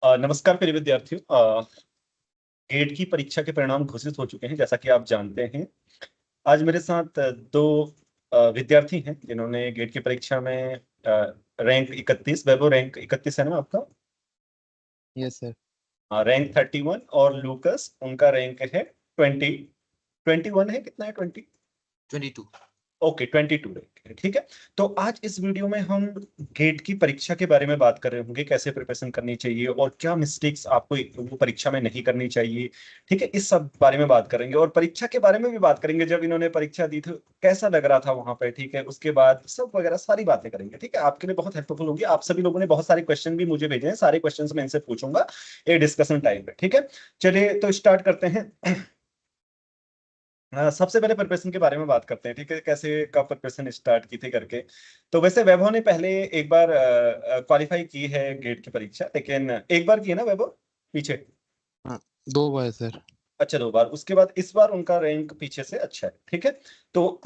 नमस्कार प्रिय विद्यार्थियों। गेट की परीक्षा के परिणाम घोषित हो चुके हैं, जैसा कि आप जानते हैं। आज मेरे साथ दो विद्यार्थी हैं जिन्होंने गेट की परीक्षा में रैंक 31, वैभव रैंक 31 है ना आपका? Yes sir. रैंक 31 और लूकस उनका रैंक है 21 है, कितना है 22। ओके 22 रैंक है, ठीक है। तो आज इस वीडियो में हम गेट की परीक्षा के बारे में बात कर रहे होंगे, कैसे प्रिपरेशन करनी चाहिए और क्या मिस्टेक्स आपको वो परीक्षा में नहीं करनी चाहिए, ठीक है। इस सब बारे में बात करेंगे और परीक्षा के बारे में भी बात करेंगे, जब इन्होंने परीक्षा दी थी कैसा लग रहा था वहां पे, ठीक है। उसके बाद सब वगैरह सारी बातें करेंगे, ठीक है। आपके लिए बहुत हेल्पफुल होगी। आप सभी लोगों ने बहुत सारे क्वेश्चन भी मुझे भेजे हैं, सारे क्वेश्चन मैं इनसे पूछूंगा ये डिस्कशन टाइम पे, ठीक है। चलिए तो स्टार्ट करते हैं। सबसे पहले प्रिपरेशन के बारे में बात करते हैं, ठीक है, कैसे कब प्रिपरेशन स्टार्ट की थी करके। तो वैसे वैभव ने पहले एक बार क्वालिफाई की है गेट की परीक्षा, लेकिन एक बार की है ना वैभव पीछे? हाँ, 2 बार सर। अच्छा 2 बार। उसके बाद इस बार उनका रैंक पीछे से अच्छा है, ठीक है। तो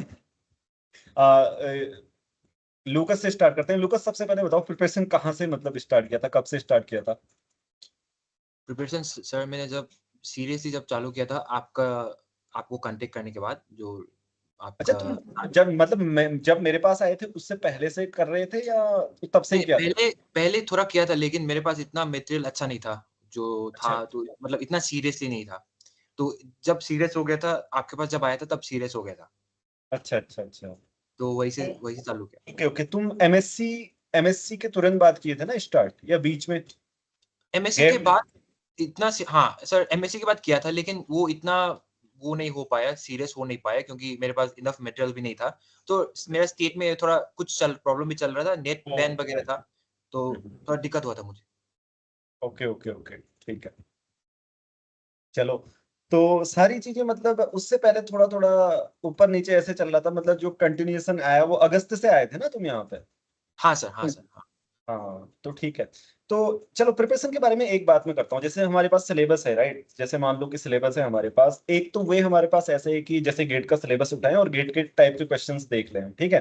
लूकस से स्टार्ट करते हैं। लूकस सबसे पहले बताओ प्रिपरेशन कहाँ से मतलब स्टार्ट किया था, कब से स्टार्ट किया था? प्रिपरेशन सर मैंने जब सीरियसली जब चालू किया था आपको कांटेक्ट करने के बाद, जो अच्छा, आपका तुम जब मतलब जब मेरे पास आए थे उससे पहले से कर रहे थे या तब से ही नहीं, किया था? पहले थोड़ा किया था, लेकिन मेरे पास इतना मटेरियल अच्छा नहीं था, जो अच्छा था तो मतलब इतना सीरियसली नहीं था। तो जब सीरियस हो गया था, आपके पास जब आया था तब सीरियस हो गया था। अच्छा अच्छा अच्छा। तो वही से चालू किया। Okay okay. तुम एमएससी एमएससी के तुरंत बाद किए थे ना स्टार्ट, या बीच में एमएससी के गैप? बाद हाँ, सर एमएससी के बाद किया था, लेकिन वो इतना वो नहीं हो पाया, सीरियस हो नहीं पाया, क्योंकि मेरे पास इनफ मटेरियल भी नहीं था। तो मेरा स्टेट में थोड़ा कुछ प्रॉब्लम भी चल रहा था, नेट बैन वगैरह था, तो थोड़ा दिक्कत हुआ था मुझे। ओके ओके ओके, ठीक है। चलो, तो सारी चीजें मतलब उससे पहले थोड़ा थोड़ा ऊपर नीचे ऐसे चल रहा था, मतलब जो कंटिन्यूएशन आया वो अगस्त से आए थे ना तुम यहाँ पे? हाँ सर, हाँ सर, हाँ। हाँ तो ठीक है। तो चलो प्रिपरेशन के बारे में एक बात मैं करता हूँ। जैसे हमारे पास सिलेबस है, राइट? जैसे मान लो कि सिलेबस है हमारे पास, एक तो वे हमारे पास ऐसे है कि जैसे गेट का सिलेबस उठाएं और गेट के टाइप के क्वेश्चंस देख लें, ठीक है।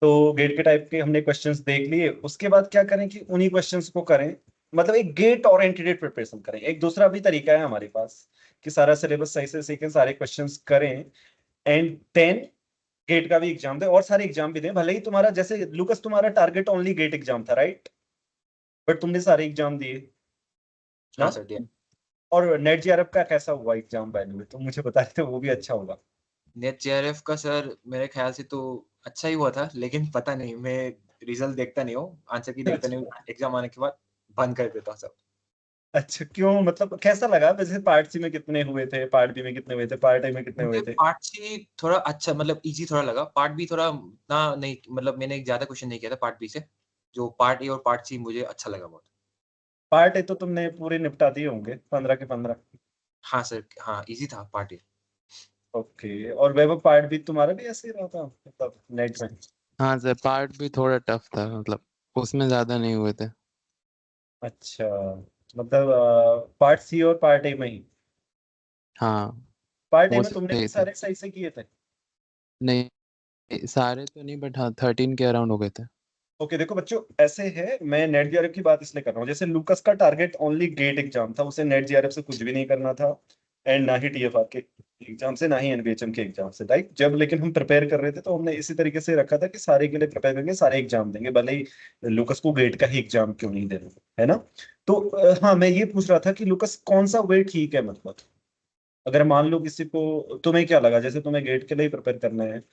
तो गेट के टाइप के हमने क्वेश्चंस देख लिए, उसके बाद क्या करें कि उन्हीं क्वेश्चंस को करें, मतलब एक गेट ओरिएंटेड प्रिपरेशन करें। एक दूसरा भी तरीका है हमारे पास कि सारा सिलेबस सही से सीखें, सारे क्वेश्चंस करें, एंड देन गेट का भी एग्जाम दें और सारे एग्जाम भी दें। भले ही तुम्हारा, जैसे लुकस तुम्हारा टारगेट ओनली गेट एग्जाम था, राइट? बट तुमने सारे एग्जाम दिए हाँ ना। सर, दिया। और नेट जेआरएफ का कैसा हुआ एग्जाम? बाय द वे तुम मुझे बता रहे थे वो भी अच्छा होगा। नेट जेआरएफ का सर मेरे ख्याल से तो अच्छा ही हुआ था, लेकिन पता नहीं, मैं रिजल्ट देखता नहीं हूँ, आंसर की देखता नहीं हूँ, एग्जाम आने के बाद बंद कर देता हूँ सब। अच्छा, क्यों? मतलब कैसा लगा वैसे? पार्ट सी में कितने हुए थे, पार्ट बी में कितने हुए थे, पार्ट ए में कितने हुए मुझे थे? पार्ट सी थोड़ा अच्छा, मतलब ईज़ी थोड़ा लगा। पार्ट बी थोड़ा ना नहीं, मतलब मैंने ज़्यादा क्वेश्चन नहीं किया था पार्ट बी से। जो पार्ट ए और पार्ट सी मुझे अच्छा लगा बहुत। पार्ट ए तो तुमने पूरे निपटा दिए होंगे 15 के 15। हाँ सर, हाँ, ईज़ी था पार्ट ए। ओके। और वैभव पार्ट बी तुम्हारा भी ऐसे ही रहा था मतलब नेट में? हाँ सर, पार्ट भी थोड़ा टफ था, मतलब उसमें ज़्यादा नहीं हुए थे। अच्छा, मतलब पार्ट सी और पार्ट ए में ही? हाँ, पार्ट ए वो में तुमने सही भी थे। सारे सही से किए थे? नहीं, सारे तो नहीं, बट हाँ 13 के अराउंड हो गए थे। ओके देखो बच्चों, ऐसे है, मैं नेट जेआरएफ की बात इसलिए कर रहा हूँ, जैसे लूकस का टारगेट ओनली गेट एग्जाम था, उसे नेट जेआरएफ से कुछ भी नहीं करना था, एंड ना ही टीएफआर के एग्जाम से, ना ही एनबीएचएम के एग्जाम से, राइट? जब लेकिन हम प्रिपेयर कर रहे थे तो हमने इसी तरीके से रखा था कि सारे के लिए प्रिपेयर करेंगे, सारे एग्जाम देंगे, भले ही लूकस को गेट का ही एग्जाम क्यों नहीं देना, है ना। तो हाँ, मैं ये पूछ रहा था कि लूकस कौन सा वे ठीक है, मतलब अगर मान लो किसी को, तुम्हें क्या लगा जैसे तुम्हें गेट के लिए प्रिपेयर करना है?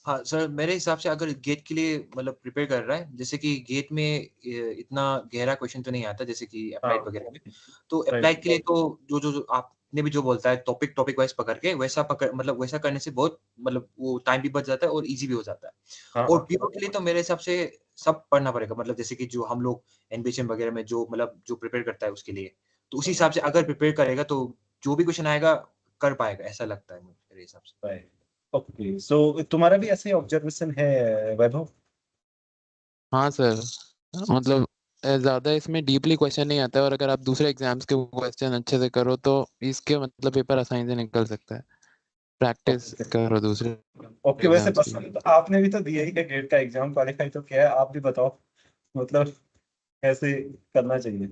हाँ सर, मेरे हिसाब से अगर गेट के लिए मतलब प्रिपेयर कर रहा है, जैसे कि गेट में इतना गहरा क्वेश्चन तो नहीं आता जैसे कि हाँ अप्लाइड वगैरह में। तो अप्लाइड राइट। के लिए तो जो आपने भी जो बोलता है, टॉपिक वाइज़ पकड़ के मतलब वैसा करने से बहुत, मतलब वो टाइम भी बच जाता है और ईज़ी भी हो जाता है। हाँ और हाँ पीओ के लिए तो मेरे हिसाब से सब पढ़ना पड़ेगा, मतलब जैसे कि जो हम लोग एनबीएचएम वगैरह में जो मतलब जो प्रिपेयर करता है उसके लिए। तो उसी हिसाब से अगर प्रिपेयर करेगा तो जो भी क्वेश्चन आएगा कर पाएगा, ऐसा लगता है मेरे हिसाब से। राइट। ओके, सो तुम्हारा भी ऐसे ऑब्जर्वेशन है वैभव? हाँ सर, मतलब ज़्यादा इसमें डीपली क्वेश्चन नहीं आता है, और अगर आप दूसरे एग्जाम्स के क्वेश्चन अच्छे से करो तो इसके मतलब पेपर आसानी से निकल सकता है। प्रैक्टिस ओके करो दूसरे ओके। वैसे एग्जाम्स की। पसंद तो आपने भी तो दिया ही है गेट का एग्जाम, क्वालिफाई तो किया है, आप भी बताओ मतलब ऐसे करना चाहिए।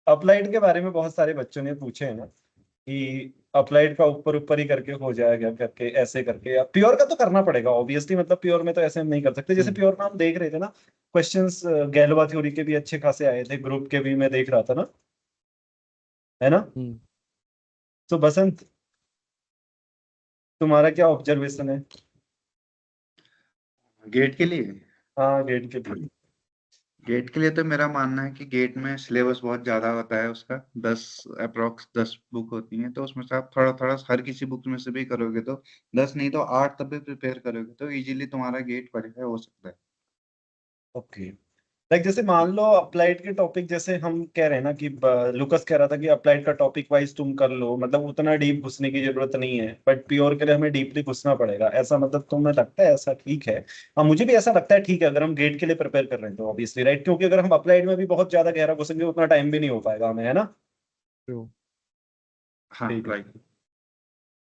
अप्लाइड के बारे में बहुत सारे बच्चों ने पूछे हैं ना कि अप्लाइड का ऊपर ऊपर ही करके हो जाएगा करके, ऐसे करके। या प्योर का तो करना पड़ेगा ऑब्वियसली, मतलब प्योर में तो ऐसे हम नहीं कर सकते। जैसे प्योर में हम देख रहे थे ना, क्वेश्चंस गैलोवा थ्योरी के भी अच्छे खासे आए थे, ग्रुप के भी मैं देख रहा था ना, है ना। तो बसंत, तुम्हारा क्या ऑब्जर्वेशन है? गेट के लिए हाँ, गेट के लिए। गेट के लिए तो मेरा मानना है कि गेट में सिलेबस बहुत ज्यादा होता है उसका, 10 बुक होती हैं, तो उसमें से आप थोड़ा थोड़ा हर किसी बुक में से भी करोगे तो 10 नहीं तो 8 तब भी प्रिपेयर करोगे तो इजीली तुम्हारा गेट क्वालिफाई हो सकता है। ओके, लाइक जैसे मान लो अप्लाइड के टॉपिक, जैसे हम कह रहे हैं ना कि लुकस कह रहा था कि अप्लाइड का टॉपिक वाइज तुम कर लो, मतलब उतना डीप घुसने की जरूरत नहीं है, बट प्योर के लिए हमें डीपली घुसना पड़ेगा, ऐसा मतलब तुम्हें लगता है ऐसा ठीक है? हाँ, मुझे भी ऐसा लगता है ठीक है, अगर हम गेट के लिए प्रिपेयर कर रहे हैं तो ऑब्वियसली राइट, क्योंकि अगर हम अप्लाइड में भी बहुत ज्यादा गहरा घुसेंगे उतना टाइम भी नहीं हो पाएगा हमें, है ना। हाँ ठीक है, राइट।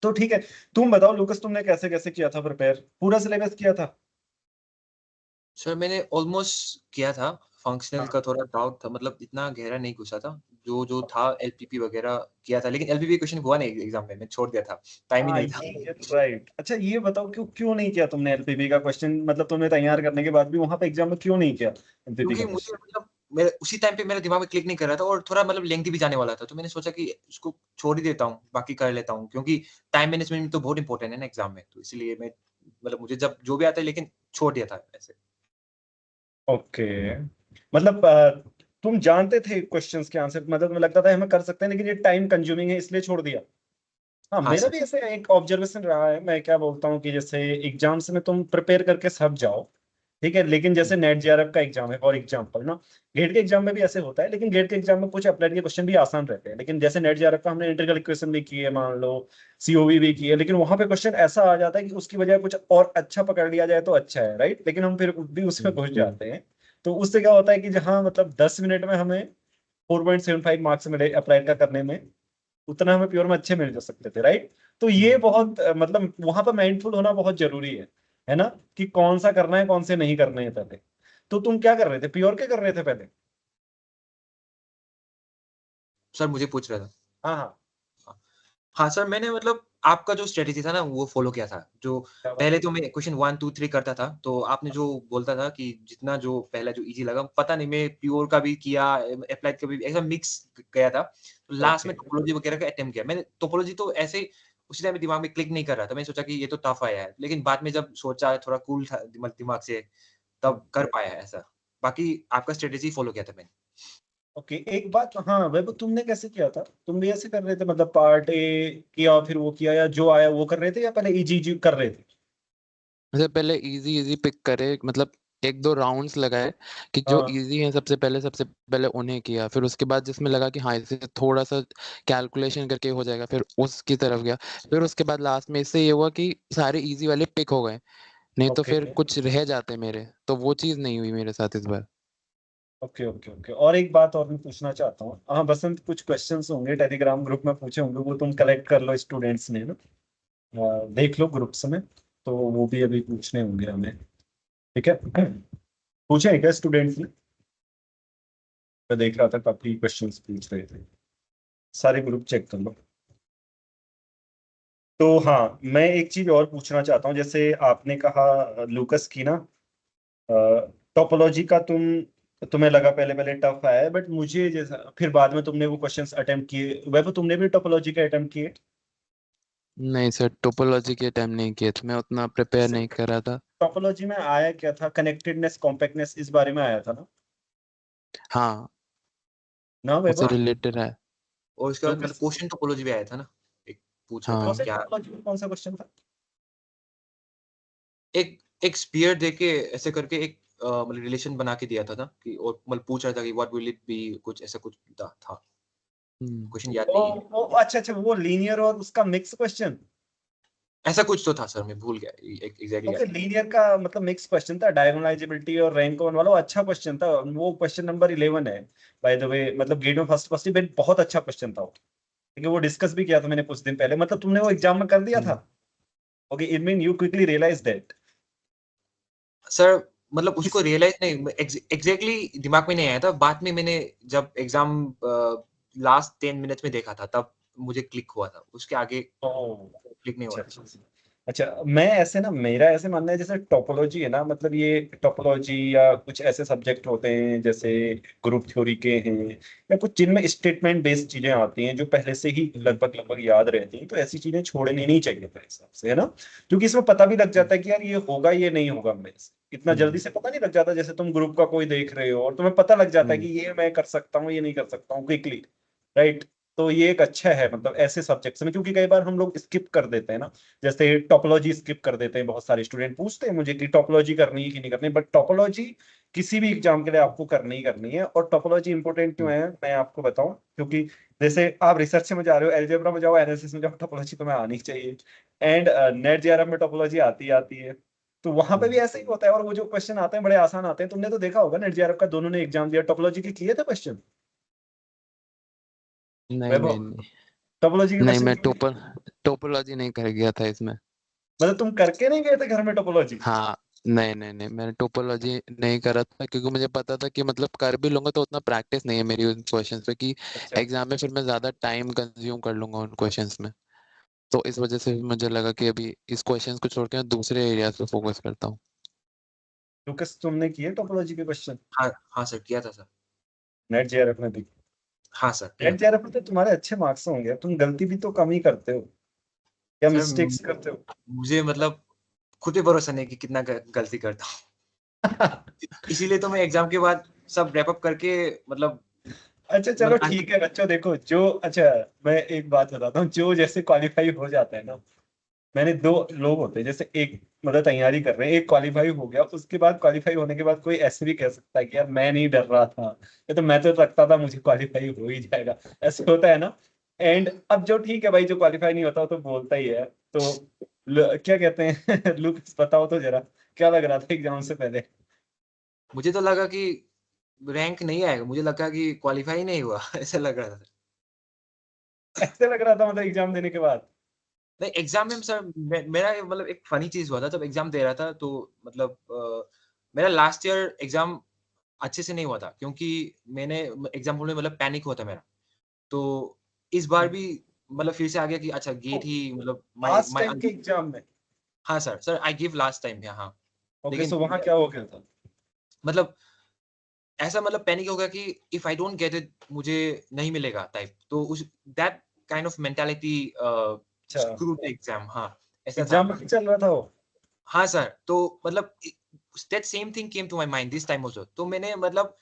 तो ठीक है। तुम बताओ लुकस, तुमने कैसे कैसे किया था प्रिपेयर? पूरा सिलेबस किया था? सर मैंने ऑलमोस्ट किया था, फंक्शनल का थोड़ा डाउट था, मतलब इतना गहरा नहीं घुसा था, जो जो था एलपीपी वगैरह किया था, लेकिन एलपीपी क्वेश्चन हुआ नहीं एग्जाम में, मैं छोड़ दिया था, टाइम ही हाँ, नहीं था। ये राइट। अच्छा, ये बताओ क्यों क्यों नहीं किया तुमने एलपीबी का क्वेश्चन? मतलब तुमने तैयार करने के बाद भी वहां पे एग्जाम में क्यों नहीं किया एलपीबी का क्योंकि मुझे क्वेश्चन? मतलब मेरे उसी टाइम पे मेरे दिमाग में क्लिक नहीं कर रहा था, और थोड़ा मतलब लेंथी भी जाने वाला था, तो मैंने सोचा कि उसको छोड़ ही देता हूँ, बाकी कर लेता हूँ, क्योंकि टाइम मैनेजमेंट तो बहुत इंपॉर्टेंट है ना एग्जाम में, तो इसलिए मैं मतलब मुझे जब जो भी आता है, लेकिन छोड़ दिया था ऐसे। ओके, मतलब तुम जानते थे क्वेश्चंस के आंसर, मतलब तुम्हें लगता था हमें कर सकते हैं लेकिन ये टाइम कंज्यूमिंग है इसलिए छोड़ दिया। हाँ, हाँ मेरा सर। भी ऐसे एक ऑब्जर्वेशन रहा है। मैं क्या बोलता हूँ कि जैसे एग्जाम्स में तुम प्रिपेयर करके सब जाओ, ठीक है, लेकिन जैसे नेट जेआरएफ का एग्जाम है फॉर एग्जाम्पल ना, गेट के एग्जाम में भी ऐसे होता है, लेकिन गेट के एग्जाम में कुछ अप्लाइड के क्वेश्चन भी आसान रहते हैं, लेकिन जैसे नेट जेआरएफ का हमने इंटीग्रल इक्वेशन भी की है, मान लो सीओवी भी की है, लेकिन वहां पे क्वेश्चन ऐसा आ जाता है कि उसकी बजाय कुछ और अच्छा पकड़ लिया जाए तो अच्छा है, राइट, लेकिन हम फिर भी उसमें घुस जाते हैं। तो उससे क्या होता है कि जहाँ मतलब 10 मिनट में हमें 4.75 मार्क्स मिले अप्लाइड का करने में, उतना हमें प्योर में अच्छे मिल जा सकते थे, राइट। तो ये बहुत मतलब वहां पर माइंडफुल होना बहुत जरूरी है ना, कि कौन सा करना है कौन से नहीं करने हैं पहले। तो तुम क्या कर रहे थे, प्योर के कर रहे थे पहले? सर मुझे पूछ रहा था। हाँ हाँ। हाँ सर, मैंने मतलब आपका जो स्ट्रेटेजी था ना वो फॉलो किया था। जो क्या बात पहले तो मैं क्वेश्चन 1, 2, 3 करता था, तो आपने जो बोलता था कि जितना जो पहला जो ईज़ी लगा, पता नहीं मैं प्योर का भी किया, एप्लाइड का भी ऐसा मिक्स गया था। तो लास्ट ओके। में टोपोलॉजी वगैरह का अटेम्प्ट किया। मैंने टोपोलॉजी तो ऐसे ही उसी टाइम दिमाग में क्लिक नहीं कर रहा था। मैंने सोचा कि ये तो टफ आया है, लेकिन बाद में जब सोचा थोड़ा कूल था दिमाग से, तब कर पाया ऐसा। बाकी आपका स्ट्रेटेजी फॉलो किया था मैंने। ओके, एक बात, हाँ वैभव, तुमने कैसे किया था? तुम भी ऐसे कर रहे थे, मतलब पार्ट ए किया फिर वो किया, या जो आया वो कर रहे थे, या पहले इजी इजी कर रहे थे? जैसे पहले इजी इजी पिक करे, मतलब एक दो राउंड्स लगाए कि जो हाँ। इजी हैं सबसे पहले उन्हें किया, फिर उसके बाद जिसमें लगा कि हाँ इससे थोड़ा सा कैलकुलेशन करके हो जाएगा फिर उसकी तरफ गया, फिर उसके बाद लास्ट में इससे ये हुआ कि सारे इजी वाले पिक हो गए, नहीं तो ओके फिर कुछ रह जाते मेरे, तो वो चीज़ नहीं हुई मेरे साथ इस बार। ओके ओके ओके, और एक बात और मैं पूछना चाहता हूँ। हाँ बसंत, कुछ क्वेश्चंस होंगे टेलीग्राम ग्रुप में पूछे होंगे, वो तुम कलेक्ट कर लो स्टूडेंट्स ने ना, देख लो ग्रुप्स में, तो वो भी अभी पूछने होंगे हमें, ठीक है। पूछे हैं क्या स्टूडेंट्स ने? मैं देख रहा था काफी क्वेश्चंस पूछ रहे थे, सारे ग्रुप चेक कर लो। तो हाँ, मैं एक चीज और पूछना चाहता हूँ, जैसे आपने कहा लूकस की ना, टोपोलॉजी का तुम्हें लगा पहले पहले टफ आया है, बट मुझे जैसा फिर बाद में तुमने वो क्वेश्चंस अटेम्प्ट किए, वैसे तुमने भी टोपोलॉजी का अटेम्प्ट किए? नहीं सर, टोपोलॉजी के टाइम नहीं किए थे, मैं उतना प्रिपेयर नहीं कर रहा था। टोपोलॉजी में आया क्या था, कनेक्टेडनेस कॉम्पैक्टनेस इस बारे में आया था ना? हाँ, ना उससे वैभव? रिलेटेड है। और उसके बाद मतलब लूकस, क्वेश्चन टोपोलॉजी भी आया था ना? एक पूछ रहा था हाँ, कि क्या टोपोलॉजी में कौन सा क्वेश्चन था? एक एक स्फीयर देके ऐसे करके एक मतलब रिलेशन बना के दिया था ना कि, और मतलब पूछ रहा था कि व्हाट विल इट बी, कुछ ऐसा कुछ था। हम्म, क्वेश्चन याद ओ, नहीं है। ओ अच्छा अच्छा, वो लीनियर और उसका मिक्स क्वेश्चन। ऐसा कुछ तो था सर, मैं भूल गया, एग्जैक्टली याद ओके, नहीं। लीनियर का मतलब मिक्स क्वेश्चन था, डायगोनलाइजेबिलिटी और रैंक वन वाला, वो अच्छा क्वेश्चन था, वो क्वेश्चन नंबर 11 है बाय द वे, मतलब गेट में फर्स्ट फर्स्ट ही बहुत अच्छा क्वेश्चन था वो, क्योंकि वो डिस्कस भी किया था मैंने कुछ दिन पहले। मतलब तुमने वो एग्जाम में कर दिया था? Okay, it mean you quickly realise that. Sir मतलब उसको रियलाइज नहीं एग्जैक्टली दिमाग में नहीं आया था। बाद में मैंने जब एग्जाम लास्ट 10 मिनट्स में देखा था तब मुझे क्लिक हुआ था। उसके आगे क्लिक नहीं हुआ अच्छा था। अच्छा अच्छा, मैं ऐसे ना, मेरा ऐसे मानना है जैसे टोपोलॉजी है ना, मतलब ये टोपोलॉजी या कुछ ऐसे सब्जेक्ट होते हैं जैसे ग्रुप थ्योरी के हैं, या कुछ जिनमें स्टेटमेंट बेस्ड चीजें आती हैं जो पहले से ही लगभग लगभग याद रहती हैं, तो ऐसी चीजें छोड़नी नहीं चाहिए मेरे हिसाब से, है ना। क्योंकि इसमें पता भी लग जाता है कि यार ये होगा ये नहीं होगा, मेरे से इतना जल्दी से पता नहीं लग जाता। जैसे तुम ग्रुप का कोई देख रहे हो और तुम्हें पता लग जाता है कि ये मैं कर सकता हूँ ये नहीं कर सकता हूँ क्विकली, राइट। तो ये एक अच्छा है मतलब ऐसे सब्जेक्ट्स में, क्योंकि कई बार हम लोग स्किप कर देते हैं ना। जैसे टोपोलॉजी स्किप कर देते हैं, बहुत सारे स्टूडेंट पूछते हैं मुझे कि टोपोलॉजी करनी है कि नहीं करनी, बट टोपोलॉजी किसी भी एग्जाम के लिए आपको करनी ही करनी है। और टोपोलॉजी इंपॉर्टेंट क्यों है मैं आपको बताऊं, क्योंकि जैसे आप रिसर्च में जा रहे हो, अलजेब्रा में जाओ, एनालिसिस में जाओ, टोपोलॉजी तुम्हें आनी चाहिए। एंड नेट जेआरएफ में टोपोलॉजी आती आती है। तो वहां पे भी ऐसे ही होता है, और वो जो क्वेश्चन आते हैं बड़े आसान आते हैं। तुमने तो देखा होगा नेट जेआरएफ का, दोनों ने एग्जाम दिया, टोपोलॉजी के किए थे क्वेश्चन, नहीं नहीं वैभव? नहीं टोपोलॉजी के नहीं, क्वेश्चन मैं किए थे? टोपोलॉजी नहीं कर गया था इसमें। मतलब तुम करके नहीं गए थे घर में टोपोलॉजी? हाँ, नहीं नहीं नहीं, मैंने टोपोलॉजी नहीं करा था क्योंकि मुझे पता था कि मतलब कर भी लूंगा तो उतना प्रैक्टिस नहीं है मेरी उन क्वेश्चंस पे कि अच्छा एग्जाम में फिर मैं ज्यादा टाइम कंज्यूम कर लूंगा उन क्वेश्चंस में। तो इस वजह से मुझे लगा कि अभी इस क्वेश्चंस को छोड़ के मैं दूसरे एरियाज पे फोकस करता हूँ। लुकस, तुमने किए टोपोलॉजी के क्वेश्चन हाँ हाँ सर, किया था सर। नेट जेआरएफ में भी? हाँ सर, किया नेट था। जेआरएफ में तो तुम्हारे अच्छे मार्क्स होंगे, तुम गलती भी तो कम ही करते हो, या सर मिस्टेक्स करते हो? मुझे मतलब खुद ही भरोसा नहीं कि कितना गलती करता हूँ। इसीलिए तो मैं एग्जाम के बाद सब रैप अप करके मतलब अच्छा चलो ठीक है बच्चों, देखो जो, अच्छा मैं एक बात बताता हूँ, जो जैसे क्वालिफाई हो जाता है ना, मैंने दो लोग होते हैं, जैसे एक मतलब तैयारी कर रहे हैं, एक क्वालिफाई हो गया, उसके बाद क्वालिफाई होने के बाद कोई ऐसे भी कह सकता है कि यार मैं नहीं डर रहा था, ये तो मैं तो लगता था मुझे क्वालिफाई हो ही जाएगा, ऐसे होता है ना। एंड अब जो ठीक है भाई, जो क्वालिफाई नहीं होता वो तो बोलता ही है। तो क्या कहते हैं लुक्स, बताओ तो जरा, क्या लग रहा था एग्जाम से पहले? मुझे तो लगा कि रैंक नहीं आएगा, मुझे लगा कि क्वालिफाई नहीं हुआ ऐसा लग रहा था। ऐसे लग रहा था मतलब एग्जाम देने के बाद? नहीं, एग्जाम में सर मेरा मतलब एक फनी चीज हुआ था जब एग्जाम दे रहा था तो मतलब मेरा लास्ट ईयर एग्जाम अच्छे से नहीं हुआ था क्योंकि मैंने एग्जाम हॉल में मतलब पैनिक हुआ था मेरा। तो इस बार भी मतलब फिर से आ गया कि अच्छा गेट ही मतलब माय लास्ट माय टाइम के एग्जाम में? हाँ sir I give last time हाँ। ओके, लेकिन सो वहां क्या हो गया था? मतलब ऐसा मतलब पैनिक हो गया कि if I don't get it मुझे नहीं मिलेगा टाइप। तो उस दैट काइंड ऑफ मेंटालिटी अच्छा, स्क्रू द एग्जाम हाँ, ऐसा था। एग्जाम में चल रहा था वो? हाँ सर, तो मतलब that same thing came to my mind this time also. तो मैंने मतलब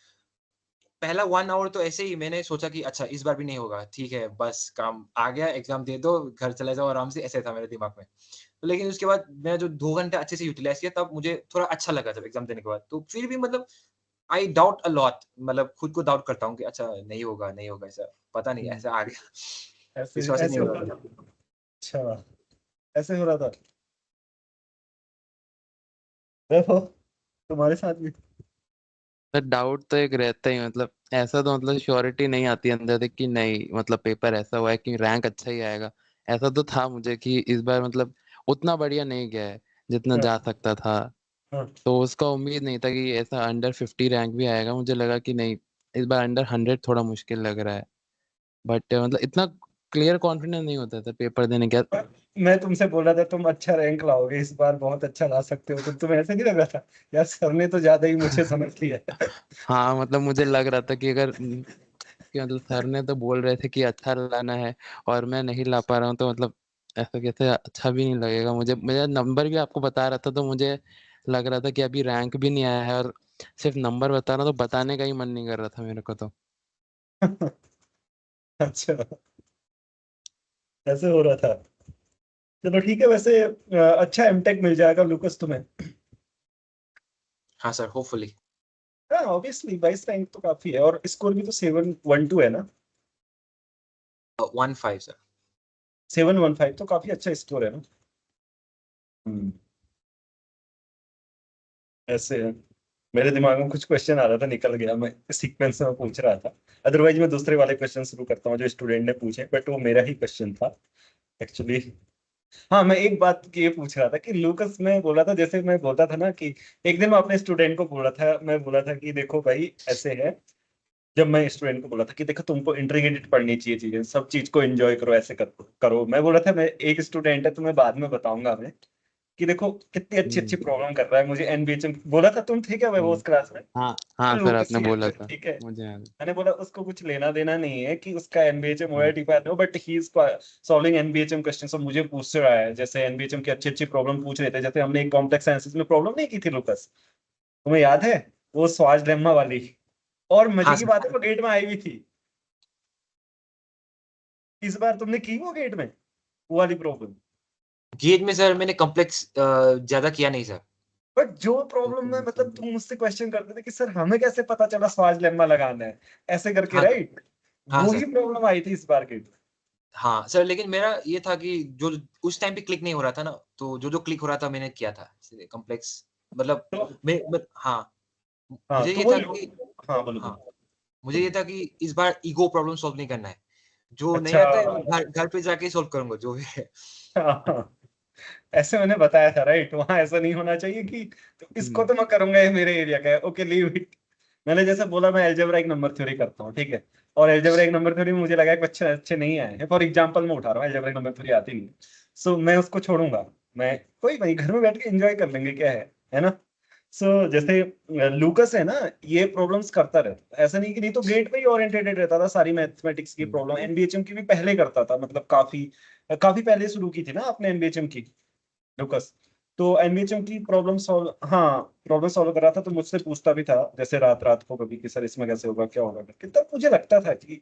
पहला 1 आवर तो ऐसे ही मैंने सोचा कि अच्छा इस बार भी नहीं होगा, ठीक है बस काम आ गया, एग्ज़ाम दे दो, घर चले जाओ आराम से, ऐसे था मेरे दिमाग में। तो लेकिन उसके बाद मैं जो 2 घंटे अच्छे से यूटिलाइज़ किया तब मुझे थोड़ा अच्छा लगा जब एग्ज़ाम देने के बाद। तो फिर भी मतलब आई डाउट अ लॉट मतलब खुद को डाउट करता हूँ कि अच्छा नहीं होगा ऐसा, पता नहीं ऐसा आ गया। ऐसे विश्वास ही नहीं ऐसे हो हो रहा रहा था। था? अच्छा, ऐसे हो रहा था? देखो, तुम्हारे साथ भी? तो डाउट तो एक रहता ही, मतलब ऐसा तो मतलब श्योरिटी नहीं आती अंदर से कि नहीं मतलब पेपर ऐसा हुआ है कि रैंक अच्छा ही आएगा। ऐसा तो था मुझे कि इस बार मतलब उतना बढ़िया नहीं गया है जितना हाँ, जा सकता था। हाँ। तो उसका उम्मीद नहीं था कि ऐसा अंडर 50 रैंक भी आएगा। मुझे लगा कि नहीं, इस बार अंडर 100 थोड़ा मुश्किल लग रहा है। बट मतलब इतना क्लियर कॉन्फिडेंस नहीं होता था पेपर देने के बाद। मैं तुमसे बोल रहा था तुम अच्छा रैंक लाओगे इस बार, बहुत अच्छा ला सकते हो, तो तुम्हें ऐसे नहीं लग रहा था यार सर ने तो ज्यादा ही मुझे समझ लिया है? हाँ, मतलब मुझे लग रहा था कि अगर कि मतलब सर ने तो बोल रहे थे कि अच्छा लाना है और मैं नहीं ला पा रहा हूँ तो मतलब ऐसा कैसे अच्छा भी नहीं लगेगा। मुझे मेरा नंबर भी आपको बता रहा था तो मुझे लग रहा था कि अभी रैंक भी नहीं आया है और सिर्फ नंबर बता रहा तो बताने का ही मन नहीं कर रहा था मेरे को तो। अच्छा, ऐसे हो रहा था। चलो ठीक है, वैसे अच्छा एमटेक मिल जाएगा लुकस तुम्हें। हाँ सर, होपफुली। हाँ ऑब्वियसली 22 रैंक तो काफी है, और स्कोर भी तो 712 है ना? 15 सर। 715 तो काफी अच्छा स्कोर है ना। हम्म, ऐसे है। मेरे दिमाग में कुछ क्वेश्चन आ रहा था, निकल गया, मैं सीक्वेंस में पूछ रहा था। अदरवाइज मैं दूसरे वाले क्वेश्चन शुरू करता हूँ जो स्टूडेंट ने पूछे, बट वो मेरा ही क्वेश्चन था एक्चुअली। हाँ, मैं एक बात की ये पूछ रहा था कि लूकस में बोला था, जैसे मैं बोलता था ना कि एक दिन मैं अपने स्टूडेंट को बोला था, मैं बोला था कि देखो भाई ऐसे है, जब मैं स्टूडेंट को बोला था कि देखो तुमको इंटीग्रेटेड पढ़नी चाहिए चीजें, सब चीज को एंजॉय करो, ऐसे करो। मैं बोला था मैं एक स्टूडेंट है, तुम्हें बाद में बताऊंगा मैं कि देखो कितनी अच्छी अच्छी हम्म, प्रॉब्लम कर रहा है, मुझे एनबीएचएम बोला था, तुम थे क्या मैं वो हम्म, उस क्लास में? हाँ हाँ सर, लूकस आपने ही बोला है, था, ठीक है। मुझे याद है। मैंने बोला उसको कुछ लेना देना नहीं है कि उसका एनबीएचएम हाँ, ओआईटी पास हो, but he is solving NBHM questions और मुझे पूछ रहा है, जैसे एनबीएचएम की अच्छी अच्छी प्रॉब्लम पूछ रहे थे, जैसे हमने एक कॉम्प्लेक्स एनालिसिस में प्रॉब्लम नहीं की थी लूकस, तुम्हें याद है? वो स्वाज लेम्मा वाली। और मजे हाँ की सर। बात है वो गेट में आई भी थी। इस बार तुमने की वो गेट में वो वाली प्रॉब्लम? गेट में सर मैंने कॉम्प्लेक्स ज्यादा किया नहीं सर। बट जो प्रॉब्लम में मतलब तुम मुझसे क्वेश्चन करते थे कि सर हमें कैसे पता चला स्वाज लेम्मा लगाना है, ऐसे करके, हाँ सर। राइट? हाँ वो सर। ही प्रॉब्लम आई थी इस बार गेट में। हाँ सर, लेकिन मेरा ये था कि जो उस टाइम पे क्लिक नहीं हो रहा था ना, तो जो क्लिक हो रहा था मैंने किया था कॉम्प्लेक्स। मतलब तो हाँ, हाँ, मुझे तो ये वो था कि हाँ, बोलो हाँ, बोलो। मुझे ये था कि इस बार ईगो प्रॉब्लम सॉल्व नहीं करना है। जो नहीं अच्छा। आता है मैं घर घर पे जाके सॉल्व करूँगा जो भी है। हाँ, ऐसे मैंने बताया था, राइट? वहां ऐसा नहीं होना चाहिए कि तो इसको हम्म, तो मैं करूंगा, ये मेरे एरिया का है, ओके लीव इट। मैंने जैसे बोला मैं अलजेब्राइक नंबर थ्योरी करता हूँ, ठीक है, और अलजेब्राइक नंबर थ्योरी में मुझे लगा कि अच्छे अच्छे नहीं आए हैं, फॉर एग्जांपल मैं उठा रहा हूँ, अलजेब्राइक नंबर थ्योरी आती नहीं, सो मैं उसको छोड़ूंगा। मैं कोई नहीं, घर में बैठ के एंजॉय कर लेंगे, क्या है ना? सो जैसे लूकस है ना, ये प्रॉब्लम्स करता रहता है, ऐसा नहीं कि नहीं तो गेट पे ही ओरिएंटेटेड रहता था, सारी मैथमेटिक्स की हम्म, प्रॉब्लम एनबीएचएम की भी पहले करता था, मतलब काफी काफी पहले शुरू की थी ना आपने एनबीएचएम की, लुकस। तो एनबीएचएम की प्रॉब्लम सॉल्व, हाँ, प्रॉब्लम सॉल्व कर रहा था तो मुझसे पूछता भी था, जैसे रात रात को कभी कि सर इसमें कैसे होगा, क्या होगा करके, तब मुझे लगता था कि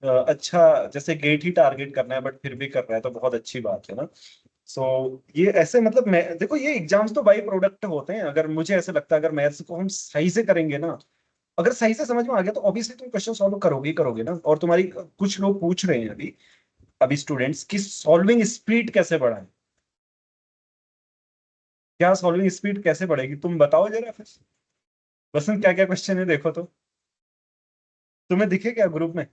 अच्छा, जैसे गेट ही टारगेट करना है बट फिर भी कर रहा है तो बहुत अच्छी बात है ना। सो ये ऐसे मतलब मैं देखो, ये एग्जाम्स तो बाई प्रोडक्ट होते हैं, अगर मुझे ऐसे लगता है अगर मैथ्स को हम सही से करेंगे ना, अगर सही से समझ में आ गया तो ऑब्वियसली तुम क्वेश्चन सॉल्व करोगे ही करोगे ना। और तुम्हारी कुछ लोग पूछ रहे हैं अभी अभी स्टूडेंट्स की सॉल्विंग स्पीड कैसे बढ़ाएं, क्या सॉल्विंग स्पीड कैसे बढ़ेगी, तुम बताओ जरा फिर। बसंत क्या क्या क्वेश्चन है देखो तो, तुम्हें दिखे क्या ग्रुप में?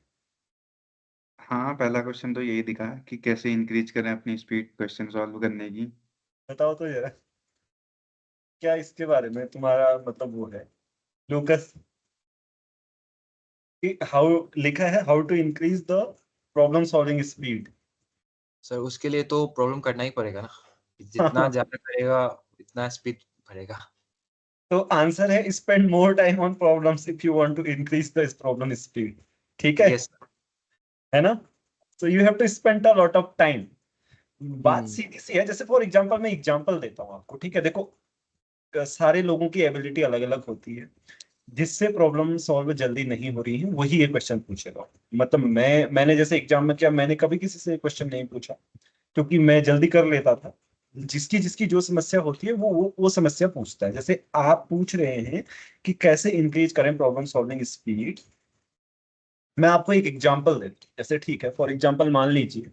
हाँ, पहला क्वेश्चन तो यही दिखा है कि कैसे इंक्रीज करें अपनी स्पीड क्वेश्चन सॉल्व करने की। बताओ तो जरा, क्या इसके बारे में तुम्हारा मतलब वो है, लूकस, हाउ लिखा है how to increase the problem solving speed. Sir उसके लिए तो प्रॉब्लम करना ही पड़ेगा ना। जितना ज़्यादा करेगा उतना स्पीड बढ़ेगा। तो आंसर है spend more time on problems if you want to increase the problem speed, ठीक यस। है ना? So you have to spend a lot of time. बात हम्म, सीधी सी है, जैसे फॉर एग्जांपल मैं एग्जांपल देता हूँ आपको, ठीक है, देखो सारे लोगों की एबिलिटी अलग अलग होती है, जिससे प्रॉब्लम सॉल्व जल्दी नहीं हो रही है वही ये क्वेश्चन पूछेगा। मतलब मैंने जैसे एग्जाम में किया, मैंने कभी किसी से क्वेश्चन नहीं पूछा क्योंकि मैं जल्दी कर लेता था। जिसकी जिसकी जो समस्या होती है वो समस्या पूछता है, जैसे आप पूछ रहे हैं कि कैसे इंक्रीज करें प्रॉब्लम सॉल्विंग स्पीड। मैं आपको एक एग्जांपल देता हूँ, जैसे ठीक है, फॉर एग्जांपल मान लीजिए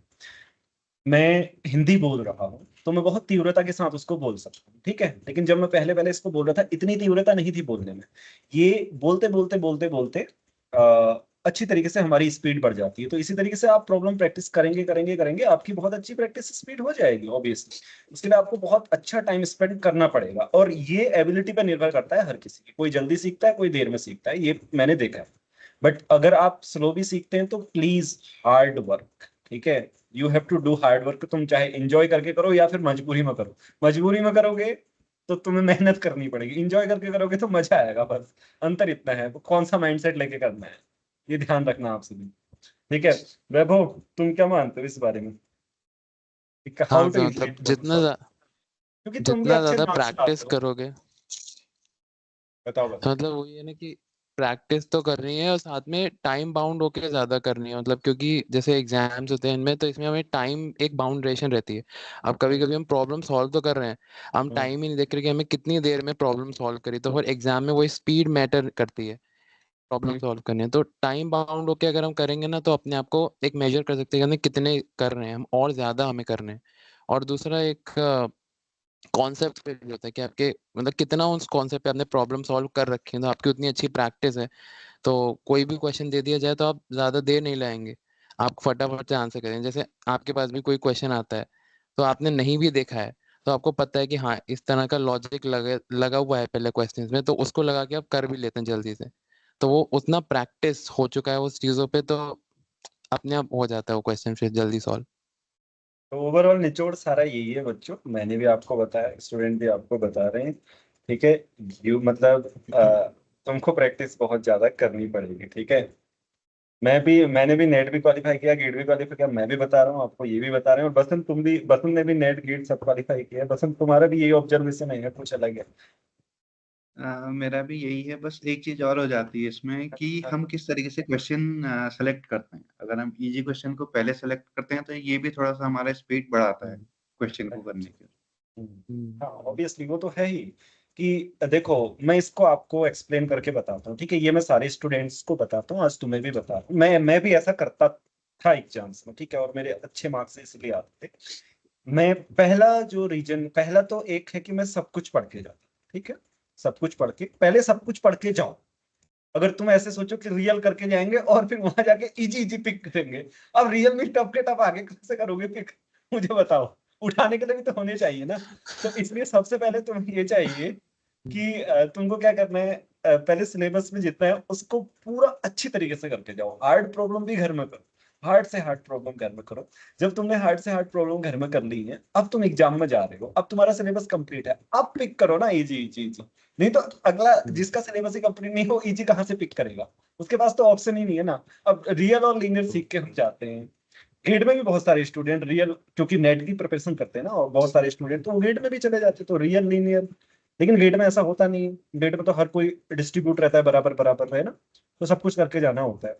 मैं हिंदी बोल रहा हूँ तो मैं बहुत तीव्रता के साथ उसको बोल सकता हूँ, ठीक है, लेकिन जब मैं पहले पहले इसको बोल रहा था इतनी तीव्रता नहीं थी बोलने में। ये बोलते बोलते बोलते बोलते अच्छी तरीके से हमारी स्पीड बढ़ जाती है। तो इसी तरीके से आप प्रॉब्लम प्रैक्टिस करेंगे करेंगे करेंगे, आपकी बहुत अच्छी प्रैक्टिस स्पीड हो जाएगी ऑब्वियसली। उसके लिए आपको बहुत अच्छा टाइम स्पेंड करना पड़ेगा, और ये एबिलिटी पर निर्भर करता है हर किसी की, कोई जल्दी सीखता है कोई देर में सीखता है, ये मैंने देखा है। बट अगर आप स्लो भी सीखते हैं तो प्लीज हार्ड वर्क, ठीक है, you have to do hard work. तुम चाहे एंजॉय करके करो या फिर मजबूरी में करो, मजबूरी में करोगे तो तुम्हें मेहनत करनी पड़ेगी, इंजॉय करके करोगे तो मजा आएगा, बस अंतर इतना है, वो कौन सा माइंडसेट लेके करना है, ये ध्यान रखना आपसे भी, ठीक है। वैभव, तुम क्या मानते हो इस बारे में, हाँ हाउ टू सर, मतलब इंक्रीज प्रॉब्लम सॉल्विंग, क्योंकि तुम भी जितना अच्छे ज्यादा मार्क्स प्रैक्टिस लाते हो। करोगे, बताओ बताओ। मतलब वही है ना कि प्रैक्टिस तो करनी है और साथ में टाइम बाउंड होके ज्यादा करनी है, मतलब क्योंकि जैसे एग्जाम्स होते हैं इनमें, तो इसमें हमें टाइम एक बाउंड्रेशन रहती है। अब कभी हम्म, कभी हम प्रॉब्लम सॉल्व तो कर रहे हैं, हम हम्म, टाइम ही नहीं देख रहे कि हमें कितनी देर में प्रॉब्लम सॉल्व करी, तो फिर एग्जाम में वही स्पीड मैटर करती है। प्रॉब्लम सॉल्व करनी है तो टाइम बाउंड होके अगर हम करेंगे ना, तो अपने आप को एक मेजर कर सकते हैं कि हमें कितने कर रहे हैं हम, और ज्यादा हमें करने हैं। और दूसरा एक कॉन्सेप्ट पे भी होता है कि आपके मतलब कितना उस कॉन्सेप्ट पे आपने प्रॉब्लम सॉल्व कर रखी है, तो आपकी उतनी अच्छी प्रैक्टिस है। तो कोई भी क्वेश्चन दे दिया जाए तो आप ज्यादा देर नहीं लगाएंगे, आप फटाफट से आंसर करें। जैसे आपके पास भी कोई क्वेश्चन आता है तो आपने नहीं भी देखा है तो आपको पता है कि हाँ इस तरह का लॉजिक लगा हुआ है पहले क्वेश्चंस में, तो उसको लगा के आप कर भी लेते हैं जल्दी से। तो वो उतना प्रैक्टिस हो चुका है उस चीजों पे, तो अपने आप हो जाता है वो क्वेश्चन फिर जल्दी सॉल्व। तो ओवरऑल निचोड़ सारा यही है बच्चों, मैंने भी आपको बताया, स्टूडेंट भी आपको बता रहे हैं। ठीक है, यू मतलब तुमको प्रैक्टिस बहुत ज्यादा करनी पड़ेगी। ठीक है, मैंने भी नेट भी क्वालिफाई किया, गेट भी क्वालिफाई किया, मैं भी बता रहा हूँ आपको, ये भी बता रहे हैं। और बसंत बसंत ने भी नेट गेट सब क्वालिफाई किया है। बसंत तुम्हारा भी यही ऑब्जर्वेशन है या कुछ अलग है? मेरा भी यही है, बस एक चीज और हो जाती है इसमें कि हम किस तरीके से क्वेश्चन सेलेक्ट करते हैं। अगर हम इजी क्वेश्चन को पहले सेलेक्ट करते हैं तो ये भी थोड़ा सा हमारा स्पीड बढ़ाता है क्वेश्चन को करने के। हाँ ऑब्वियसली वो तो है ही कि देखो, मैं इसको आपको एक्सप्लेन करके बताता हूँ। ठीक है, ये मैं सारे स्टूडेंट्स को बताता हूँ, आज तुम्हें भी बता रहा हूँ। मैं भी ऐसा करता था एग्जाम्स में। ठीक है, और मेरे अच्छे मार्क्स इसलिए आते थे। मैं पहला तो एक है कि मैं सब कुछ पढ़ के जाता। ठीक है, सब कुछ पढ़ के, पहले सब कुछ पढ़ के जाओ। अगर तुम ऐसे सोचो कि रियल करके जाएंगे और फिर वहां जाके इजी इजी पिक करेंगे, अब रियल में टफ के टफ आगे कैसे करोगे पिक, मुझे बताओ। उठाने के लिए भी तो होने चाहिए ना। तो इसलिए सबसे पहले तुम्हें ये चाहिए कि तुमको क्या करना है, पहले सिलेबस में जितना है उसको पूरा अच्छी तरीके से करके जाओ। हार्ड प्रॉब्लम भी घर में करो, हार्ड से हार्ड प्रॉब्लम घर में करो। जब तुमने हार्ड से हार्ड प्रॉब्लम घर में कर ली है, अब तुम एग्जाम में जा रहे हो, अब तुम्हारा सिलेबस कंप्लीट है, अब पिक करो ना इजी इजी इजी। नहीं तो अगला जिसका सिलेबस ही कंप्लीट नहीं हो, इजी कहाँ से पिक करेगा? उसके पास तो ऑप्शन ही नहीं है ना। अब रियल और लीनियर सीख के हम जाते हैं। गेट में भी बहुत सारे स्टूडेंट रियल, क्योंकि नेट की प्रिपरेशन करते हैं ना, और बहुत सारे स्टूडेंट तो गेट में भी चले जाते हैं, तो रियल लीनियर। लेकिन गेट में ऐसा होता नहीं है, गेट में तो हर कोई डिस्ट्रीब्यूट रहता है बराबर बराबर, है ना। तो सब कुछ करके जाना होता है।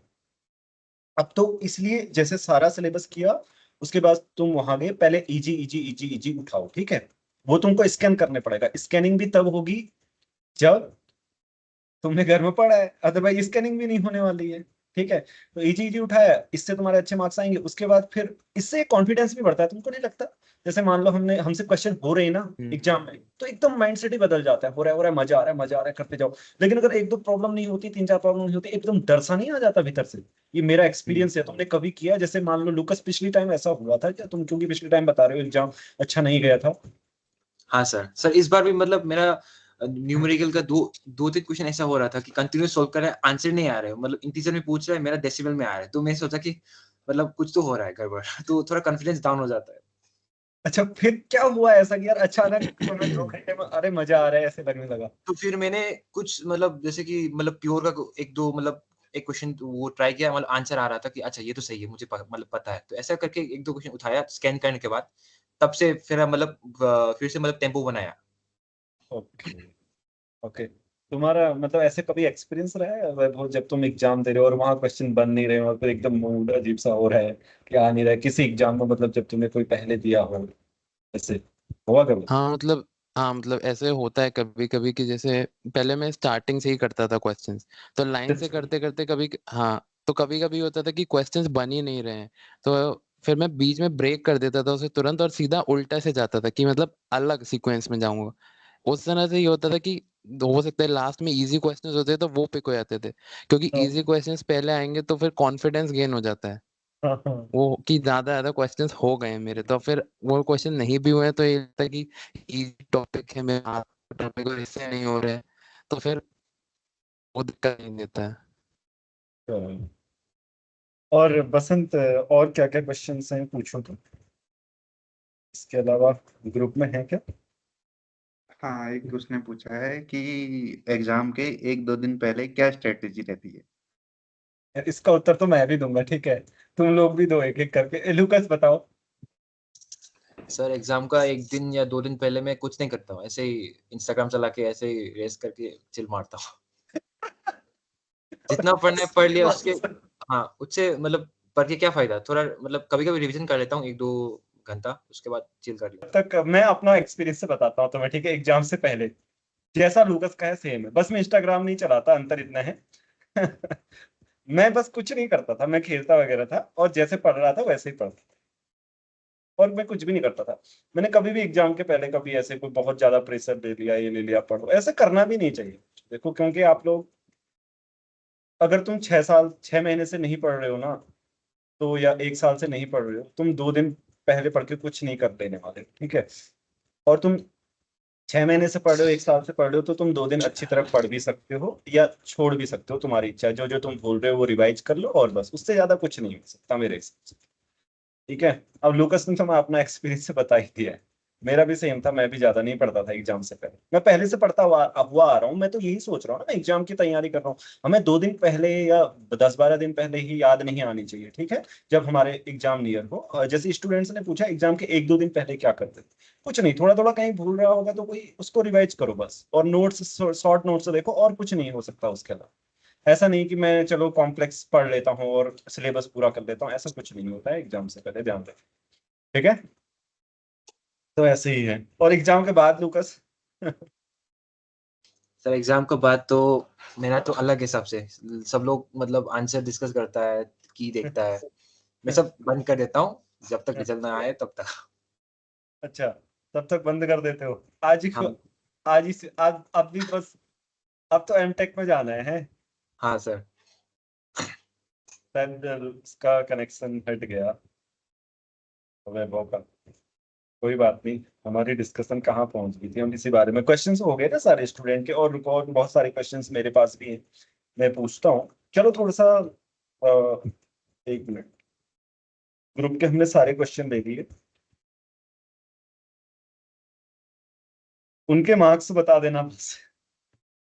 अब तो इसलिए जैसे सारा सिलेबस किया, उसके बाद तुम वहां गए, पहले इजी इजी इजी इजी उठाओ। ठीक है, वो तुमको स्कैन करने पड़ेगा। स्कैनिंग भी तब होगी जब तुमने घर में पढ़ा है, अदरवाइज स्कैनिंग भी नहीं होने वाली है। ठीक है, तो इजी इजी उठाया, इससे तुम्हारे अच्छे मार्क्स आएंगे। उसके बाद फिर इससे कॉन्फिडेंस भी बढ़ता है, तुमको नहीं लगता? जैसे मान लो हमसे क्वेश्चन हो रहे हैं ना एग्जाम में, तो एकदम माइंड सेट ही बदल जाता है। हो रहा है, मजा आ रहा है, मजा आ रहा है, करते जाओ। लेकिन अगर एक दो प्रॉब्लम नहीं होती, तीन चार प्रॉब्लम नहीं होती, एकदम डर सा नहीं आ जाता भीतर से? ये मेरा एक्सपीरियंस है, तुमने कभी किया? जैसे मान लो लुकस, पिछली टाइम ऐसा हुआ था क्या? तुम क्योंकि पिछली टाइम बता रहे हो एग्जाम अच्छा नहीं गया था। हाँ सर इस बार भी मतलब मेरा न्यूमेरिकल का दो तीन क्वेश्चन ऐसा हो रहा था कि कंटिन्यूस सॉल्व कर रहा है, आंसर नहीं आ रहा है, मतलब इंटीजर में पूछ रहा है, मेरा डेसिमल में आ रहा है। तो मैं सोचा कि मतलब कुछ तो हो रहा है गड़बड़ तो थोड़ा कॉन्फिडेंस डाउन हो जाता है। अच्छा, फिर क्या हुआ ऐसा कि यार अचानक तुम्हें 2 घंटे में अरे मजा आ रहा है ऐसे लगने लगा? तो फिर मैंने कुछ मतलब जैसे कि मतलब प्योर का एक दो मतलब एक क्वेश्चन वो ट्राई किया, मतलब आंसर आ रहा था कि अच्छा ये तो सही है, मुझे मतलब पता है। तो ऐसा करके एक दो क्वेश्चन उठाया स्कैन करने के बाद, तब से फिर मतलब फिर से मतलब टेम्पो बनाया। ओके ओके, तुम्हारा मतलब ऐसे कभी एक्सपीरियंस रहा है वैभव, जब तुम एग्जाम दे रहे हो और वहां क्वेश्चन बन नहीं रहे हो और फिर एकदम मूड अजीब सा हो रहा है कि आ नहीं रहा है किसी एग्जाम में, मतलब जब तुमने कोई पहले दिया हो, ऐसे हुआ कभी? हाँ मतलब ऐसे होता है कभी कभी कि जैसे पहले मैं स्टार्टिंग से ही करता था क्वेश्चंस, तो लाइन से करते करते कभी हाँ, तो कभी कभी होता था कि क्वेश्चंस बन ही नहीं रहे हैं, तो फिर मैं बीच में ब्रेक कर देता था उसे तुरंत और सीधा उल्टा से जाता था कि मतलब अलग सीक्वेंस में जाऊंगा। उस तरह से ये होता था कि हो सकता है लास्ट में इजी क्वेश्चंस होते तो वो पिक हो जाते थे, क्योंकि हाँ इजी क्वेश्चंस पहले आएंगे तो फिर कॉन्फिडेंस गेन हो जाता है हाँ हाँ। वो कि ज्यादा क्वेश्चंस हो गए हैं मेरे, तो फिर वो क्वेश्चन नहीं भी हुए तो ये लगता है कि इजी टॉपिक है, मेरा टॉपिक और इससे नहीं हो रहा है, तो फिर वो दिक्कत नहीं देता है। चलो। और बसंत, और क्या क्या क्वेश्चंस हैं पूछो तो, इसके अलावा ग्रुप में है क्या? हाँ, एक उसने पूछा है कि एग्जाम के एक दो दिन पहले क्या स्ट्रेटेजी रहती है। इसका उत्तर तो मैं भी दूंगा। ठीक है, तुम लोग भी दो एक एक करके। लुकस बताओ। सर एग्जाम का एक दिन या दो दिन पहले मैं कुछ नहीं करता हूँ, ऐसे ही इंस्टाग्राम चला के ऐसे ही रेस करके चिल मारता हूँ। जितना पढ़ना है पढ़ लिया उसके, हाँ उससे मतलब पढ़ के क्या फायदा, थोड़ा मतलब कभी कभी रिवीजन कर लेता हूँ एक दो घंटा, उसके बाद चिल कर लिया। तक मैं अपना एक्सपीरियंस से बताता हूँ तुम्हें। ठीक है, एग्जाम से पहले जैसा लूकस का है सेम है, बस मैं इंस्टाग्राम नहीं चलाता, अंतर इतना है। मैं बस कुछ नहीं करता था, मैं खेलता वगैरह था और जैसे पढ़ रहा था वैसे ही पढ़ता था, और मैं कुछ भी नहीं करता था। मैंने कभी भी एग्जाम के पहले कभी ऐसे कोई बहुत ज्यादा प्रेशर ले लिया, ये ले लिया पढ़ो, ऐसे करना भी नहीं चाहिए। देखो, क्योंकि आप लोग, अगर तुम 6 महीने से नहीं पढ़ रहे हो ना, तो या 1 साल से नहीं पढ़ रहे हो, तुम 2 दिन पहले पढ़ के कुछ नहीं कर लेने वाले, ठीक है। और तुम 6 महीने से पढ़ रहे हो, 1 साल से पढ़ रहे हो, तो तुम 2 दिन अच्छी तरह पढ़ भी सकते हो या छोड़ भी सकते हो, तुम्हारी इच्छा है। जो जो तुम भूल रहे हो वो रिवाइज कर लो और बस, उससे ज्यादा कुछ नहीं हो सकता मेरे हिसाब से, ठीक है। अब लूकस ने तो मैं अपना एक्सपीरियंस से बता ही दिया है, मेरा भी सेम था, मैं भी ज्यादा नहीं पढ़ता था एग्जाम से पहले, मैं पहले से पढ़ता हुआ आ रहा हूँ। मैं तो यही सोच रहा हूँ ना, मैं एग्जाम की तैयारी कर रहा हूँ, हमें 2 दिन पहले या 10-12 दिन पहले ही याद नहीं आनी चाहिए, ठीक है, जब हमारे एग्जाम नियर हो। जैसे स्टूडेंट्स ने पूछा एग्जाम के 1-2 दिन पहले क्या करते थे, कुछ नहीं, थोड़ा थोड़ा कहीं भूल रहा होगा तो कोई उसको रिवाइज करो बस, और नोट्स, शॉर्ट नोट्स देखो, और कुछ नहीं हो सकता उसके अलावा। ऐसा नहीं कि मैं चलो कॉम्प्लेक्स पढ़ लेता हूँ और सिलेबस पूरा कर लेता हूँ, ऐसा कुछ नहीं होता है एग्जाम से पहले, ध्यान रखें, ठीक है। तो ऐसे ही है। और एग्जाम के बाद लूकस सर एग्जाम के बाद तो मेरा तो अलग हिसाब से, सब लोग मतलब आंसर डिस्कस करता है, की देखता है, मैं सब बंद कर देता हूँ जब तक रिजल्ट ना आए तब तक। अच्छा, तब तक बंद कर देते हो। आज ही हम आज ही आज अब भी बस, अब तो एमटेक में जाना है। हाँ सर। शायद उसका कनेक्शन हट गया वैभव का, कोई बात नहीं। हमारी डिस्कशन कहाँ पहुंच गई थी, हम इसी बारे में, क्वेश्चंस हो गए ना सारे स्टूडेंट के, और रिकॉर्ड बहुत सारे क्वेश्चंस मेरे पास भी हैं, मैं पूछता हूँ। चलो थोड़ा सा 1 मिनट, ग्रुप के हमने सारे क्वेश्चन ले लिए, उनके मार्क्स बता देना बस।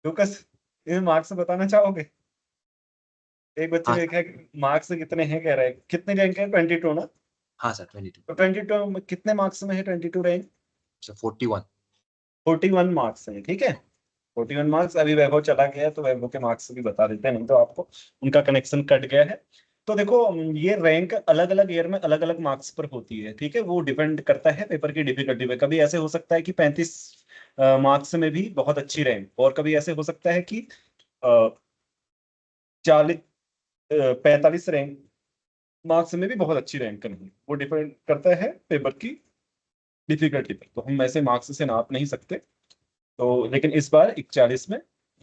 लूकस, इन्हें मार्क्स बताना चाहोगे? एक बच्चे हाँ ने लिखा है मार्क्स कितने हैं, कह रहे हैं कितने रैंक है, 22 ना? हाँ सर 22 तो 22 में कितने मार्क्स में है 22 रैंक? सर 41। 41 मार्क्स है, ठीक है। 41 मार्क्स। अभी वैभव चला गया है तो वैभव के मार्क्स भी बता देते हैं, नहीं तो आपको उनका कनेक्शन कट गया है। तो देखो, ये रैंक अलग अलग ईयर में अलग अलग मार्क्स पर होती है, ठीक है, वो डिपेंड करता है पेपर की डिफिकल्टी पे। कभी ऐसे हो सकता है कि 35 मार्क्स में भी बहुत अच्छी रैंक, और कभी ऐसे हो सकता है कि 40 45 रैंक मार्क्स में भी बहुत अच्छी रैंक नहीं, वो डिपेंड करता है पेपर की डिफिकल्टी पर। तो हम ऐसे मार्क्स से नाप नहीं सकते। तो लेकिन इस बार 41 में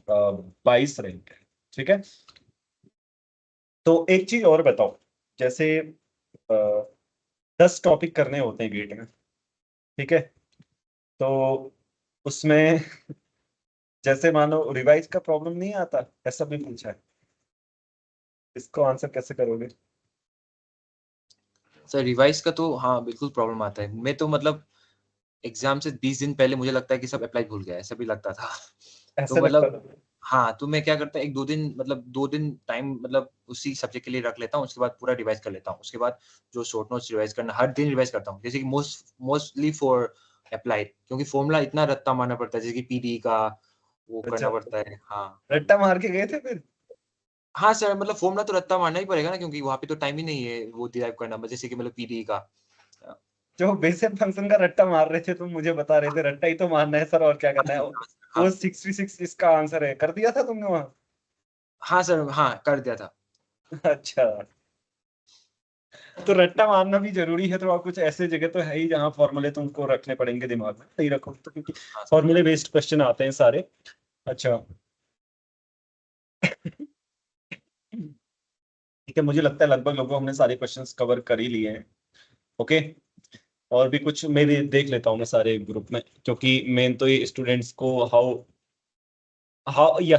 22 रैंक है, ठीक है। तो एक चीज और बताओ, जैसे 10 टॉपिक करने होते हैं गेट में, ठीक है, तो उसमें जैसे मानो रिवाइज का प्रॉब्लम नहीं आता, ऐसा भी पूछा है, इसको आंसर कैसे करोगे? सर रिवाइज का तो हाँ बिल्कुल प्रॉब्लम आता है। मैं तो मतलब एग्जाम से 20 दिन पहले मुझे लगता है कि सब अप्लाई भूल गया, ऐसा भी लगता था। तो ऐसा लगता मतलब था। हाँ, तो मैं क्या करता 1-2 दिन मतलब 2 दिन टाइम मतलब उसी सब्जेक्ट के लिए रख लेता हूँ, उसके बाद पूरा रिवाइज कर लेता हूँ। उसके बाद जो शॉर्ट नोट्स रिवाइज करना, हर दिन रिवाइज करता हूँ। जैसे कि मोस्टली फॉर अप्लाइड, क्योंकि फॉर्मूला इतना रट्टा मारना पड़ता है, जैसे कि पीडी का वो अच्छा, करना पड़ता है। हाँ। रट्टा मार के गए थे फिर? हाँ सर, मतलब फॉर्मूला तो रट्टा मारना ही पड़ेगा ना, क्योंकि वहाँ पे तो टाइम ही नहीं है वो डिराइव करना, जैसे कि मतलब पीडी का। जो बेसिक फंक्शन का रट्टा मार रहे थे तुम, मुझे बता रहे थे रट्टा ही तो मारना है सर, और क्या करना है। वो हाँ, 66 इसका आंसर है, कर दिया था तुमने वहां? हाँ सर, हाँ, कर दिया था। अच्छा, तो रट्टा मारना भी जरूरी है, तो आप कुछ ऐसे जगह तो है ही जहाँ फॉर्मूले तुमको रखने पड़ेंगे दिमाग में, नहीं रखो तो, क्योंकि हाँ सर। फॉर्मूले बेस्ड क्वेश्चन आते हैं सारे। अच्छा, ठीक है, मुझे लगता है लगभग लगभग हमने सारे क्वेश्चंस कवर कर ही लिए हैं। ओके, और भी कुछ मेरे देख लेता हूँ मैं सारे ग्रुप में, क्योंकि मेन तो ये स्टूडेंट्स को हाउ हाउ या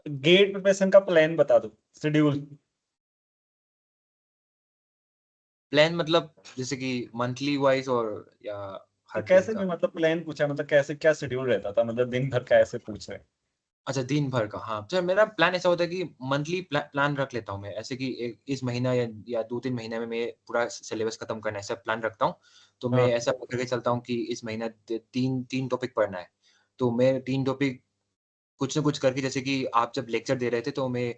गेट प्रिपरेशन का प्लान बता दो, शेड्यूल। प्लान मतलब जैसे कि मंथली वाइज और या तो हर दिन कैसे का? भी, मतलब प्लान पूछा, मतलब कैसे क्या शेड्यूल रहता था, मतलब दिन भर का ऐसे पूछ रहे हैं। अच्छा, दिन भर का। हाँ, तो मेरा प्लान ऐसा होता है कि मंथली प्लान रख लेता हूँ मैं, ऐसे कि इस महीना या 2-3 महीने में मैं पूरा सिलेबस खत्म करना है, ऐसा प्लान रखता हूँ। तो मैं हाँ, ऐसा करके चलता हूँ कि इस महीना 3 टॉपिक पढ़ना है। तो मैं 3 टॉपिक कुछ ना कुछ करके, जैसे कि आप जब लेक्चर दे रहे थे तो मैं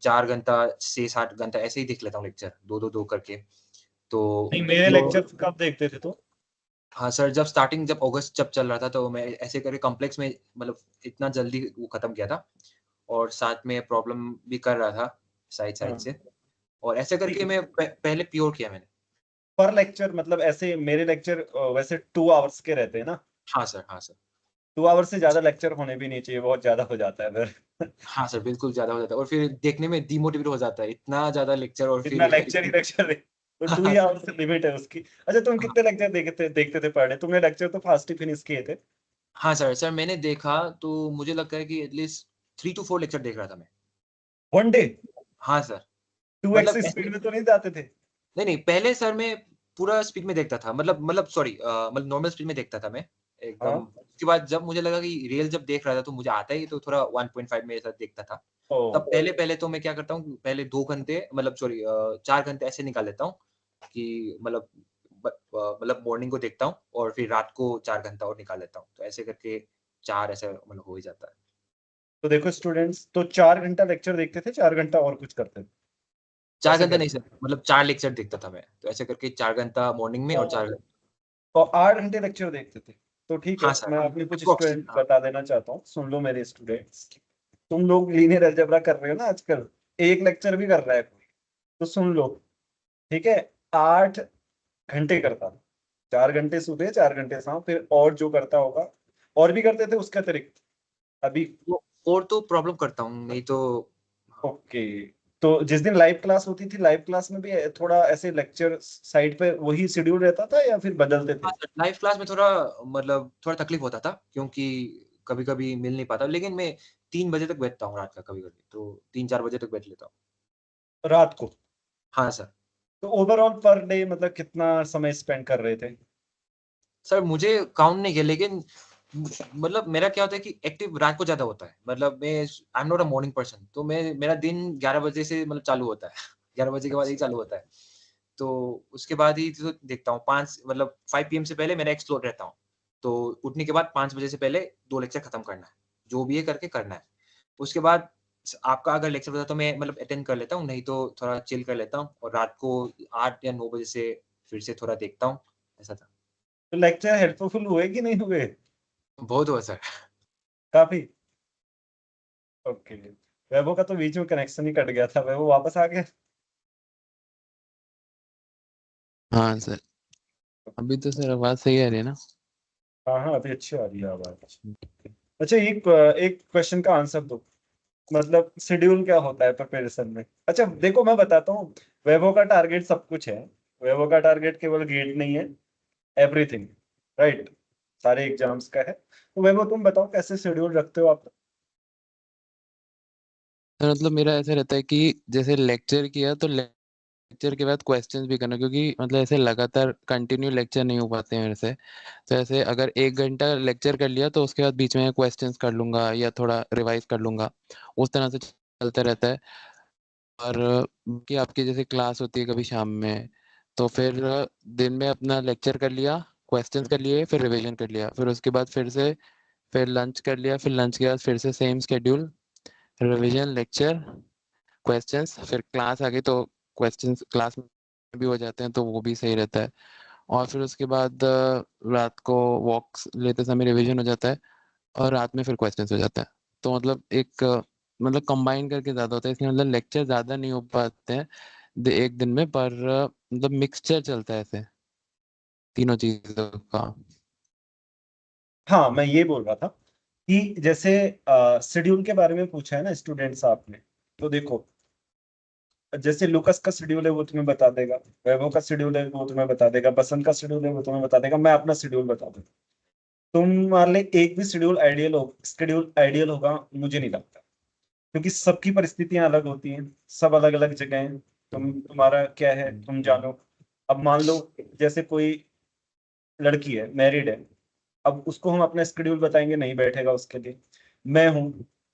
4 घंटा से 7 घंटा ऐसे ही देख लेता हूँ लेक्चर, 2-2 करके। तो नहीं, मेरे जो लेक्चर कब देखते थे तो? हाँ सर, जब अगस्त जब चल रहा था तो मैं ऐसे करके कॉम्प्लेक्स में मतलब इतना जल्दी वो खत्म किया था, और साथ में प्रॉब्लम भी कर रहा था साइड हाँ, से, और ऐसे करके मैं पहले प्योर किया मैंने। पर लेक्चर मतलब ऐसे मेरे लेक्चर वैसे 2 आवर्स के रहते हैं ना। हाँ सर, हाँ सर। 2 आवर्स से ज्यादा लेक्चर होने भी नहीं चाहिए, बहुत ज्यादा हो जाता है फिर। हाँ सर, बिल्कुल ज़्यादा हो जाता है और फिर देखने में डिमोटिवेट हो जाता है, इतना ज़्यादा लेक्चर और इतना फिर लेक्चर ही लेक्चर तो 2 आवर्स लिमिट है उसकी। अच्छा तुम कितने लेक्चर देखते थे पर डे? तुमने लेक्चर तो फास्ट ही फिनिश किए थे। हाँ सर मैंने देखा तो मुझे लगता है कि एटलीस्ट 3 टू 4 लेक्चर देख रहा था मैं। 1 डे हाँ सर, 2x मतलब ऐसे स्पीड में तो नहीं जाते थे? नहीं, पहले सर मैं पूरा स्पीड में देखता था, मतलब सॉरी मतलब नॉर्मल स्पीड में देखता था मैं, एकदम। हाँ। उसके बाद जब मुझे लगा कि रियल जब देख रहा था तो मुझे आता ही, तो थोड़ा 1.5 मेरे साथ देखता था। ओ तब पहले तो मैं क्या करता हूँ, पहले 2 घंटे मतलब सॉरी 4 घंटे ऐसे निकाल लेता हूँ कि मतलब मॉर्निंग को देखता हूँ और फिर रात को 4 घंटा और निकाल लेता हूँ। तो ऐसे करके 4 ऐसे मतलब हो ही जाता है। तो देखो स्टूडेंट्स, तो 4 घंटा लेक्चर देखते थे, 4 घंटा और कुछ करते थे, 4 ऐसे घंटा नहीं करते सर, मतलब 4 लेक्चर देखता था मैं। तो ऐसे करके 4 घंटा मॉर्निंग में और 4 थे। और 8 घंटे लेक्चर देखते थे। तो ठीक है, हाँ सर, मैं अपने कुछ एप्रॉक्स स्टूडेंट हाँ। बता देना चाहता हूँ, सुन लो मेरे स्टूडेंट्स। तुम लोग लीनियर अलजेब्रा कर रहे हो ना आजकल, एक लेक्चर भी कर रहा है कोई, तो सुन लो। ठीक है, 8 घंटे करता था, 4 घंटे सुबह 4 घंटे शाम, फिर और जो करता होगा और भी करते थे उसके अतिरिक्त अभी। वो और तो प्रॉब्लम करता हूँ, नहीं तो हाँ। ओके, तो जिस दिन लाइव क्लास होती थी, लाइव क्लास में भी थोड़ा ऐसे लेक्चर साइड पे वही शेड्यूल रहता था या फिर बदलते थे? हाँ सर, लाइव क्लास में थोड़ा मतलब थोड़ा तकलीफ होता था क्योंकि कभी-कभी मिल नहीं पाता, लेकिन मैं 3 बजे तक बैठता हूँ रात का कभी-कभी, तो 3-4 बजे तक बैठ लेता हूँ। रात को? हाँ सर। तो ओवरऑल पर डे मतलब कितना समय स्पेंड कर रहे थे? सर मुझे काउंट नहीं किया, लेकिन मतलब मेरा क्या होता है कि एक्टिव रात को ज़्यादा होता है। मतलब मैं I am not a morning person, तो मेरा दिन 11 बजे से मतलब चालू होता है। 11 बजे के बाद ही अच्छा। चालू होता है। तो उसके बाद ही तो देखता हूँ 5 मतलब 5 पीएम से पहले मेरा एक स्लॉट रहता हूँ। तो उठने के बाद 5 बजे से पहले 2 लेक्चर खत्म करना है। जो भी है करके करना है। उसके बाद आपका अगर लेक्चर होता है तो मैं मतलब अटेंड कर लेता हूँ, नहीं तो थोड़ा चिल कर लेता हूँ और रात को 8 या 9 बजे से फिर से थोड़ा देखता हूँ। ऐसा था। तो लेक्चर हेल्पफुल हुए कि नहीं हुए? बहुत हुआ सर। काफी। ओके। वैभव का तो बीच में कनेक्शन ही कट गया था, वैभव वापस आ गया? हाँ सर, अभी तो सर आवाज सही आ रही है ना? हाँ हाँ, अभी अच्छी आ रही है आवाज। अच्छा, एक एक क्वेश्चन का आंसर दो, मतलब शेड्यूल क्या होता है प्रिपरेशन में? अच्छा देखो, मैं बताता हूँ। वैभव का टारगेट सब कुछ है। वैभव का टारगेट केवल गेट नहीं है, एवरीथिंग, राइट, सारे एग्जाम्स का है। तो वैभव तुम बताओ कैसे शेड्यूल रखते हो आप? तो मतलब मेरा ऐसा रहता है कि जैसे लेक्चर किया तो लेक्चर के बाद क्वेश्चंस भी करना, क्योंकि मतलब ऐसे लगातार कंटिन्यू लेक्चर नहीं हो पाते हैं मेरे से। तो ऐसे अगर 1 घंटा लेक्चर कर लिया तो उसके बाद बीच में क्वेश्चंस कर लूंगा या थोड़ा रिवाइज कर लूंगा, उस तरह से चलता रहता है। और कि आपकी जैसे क्लास होती है कभी शाम में, तो फिर दिन में अपना लेक्चर कर लिया, क्वेश्चंस कर लिए, फिर रिवीजन कर लिया, फिर उसके बाद फिर लंच कर लिया, फिर लंच के बाद फिर से same schedule, revision, lecture, questions, फिर क्लास आ गई तो क्वेश्चंस क्लास में भी हो जाते हैं तो वो भी सही रहता है। और फिर उसके बाद रात को वॉक्स लेते समय रिवीजन हो जाता है और रात में फिर क्वेश्चंस हो जाता है। तो मतलब एक मतलब कंबाइन करके ज़्यादा होता है, इसलिए मतलब लेक्चर ज़्यादा नहीं हो पाते हैं एक दिन में, पर मतलब मिक्सचर चलता है ऐसे तीनों चीज़ों का। हाँ, मैं ये बोल रहा था कि जैसे शेड्यूल के बारे में पूछा है ना स्टूडेंट्स आपने, तो देखो, जैसे लुकस का शेड्यूल है वो तुम्हें बता देगा, वैभव का शेड्यूल है वो तुम्हें बता देगा, बसंत का शेड्यूल है वो तुम्हें बता देगा, मैं अपना शेड्यूल बता दूंगा। तुम्हारे लिए एक भी शेड्यूल आइडियल होगा मुझे नहीं लगता, क्योंकि सबकी परिस्थितियां अलग होती हैं, सब अलग अलग जगह हैं। तुम्हारा क्या है तुम जानो। अब मान लो जैसे कोई लड़की है, मैरिड है, अब उसको हम अपना शेड्यूल बताएंगे, नहीं बैठेगा उसके लिए। मैं हूँ,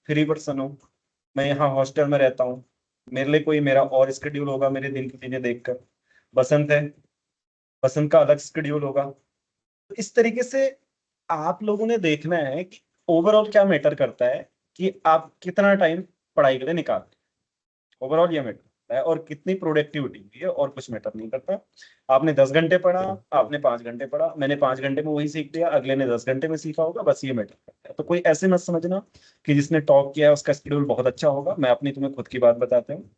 फ्री पर्सन हूँ, मैं यहाँ हॉस्टल में रहता हूँ, मेरे लिए कोई मेरा और शेड्यूल होगा मेरे दिन की चीजें देखकर। बसंत है, बसंत का अलग शेड्यूल होगा। तो इस तरीके से आप लोगों ने देखना है कि ओवरऑल क्या मैटर करता है, कि आप कितना टाइम पढ़ाई के लिए निकालते हैं, ओवरऑल ये मैटर करता है, और कितनी प्रोडक्टिविटी हुई है, और कुछ मैटर नहीं करता। आपने 10 घंटे पढ़ा, आपने 5 घंटे पढ़ा, मैंने 5 घंटे में वही सीख लिया, अगले ने 10 घंटे में सीखा होगा, बस ये मैटर करता है। तो कोई ऐसे मत समझना कि जिसने टॉप किया है उसका शेड्यूल बहुत अच्छा होगा। मैं अपनी तुम्हें खुद की बात बताता हूँ,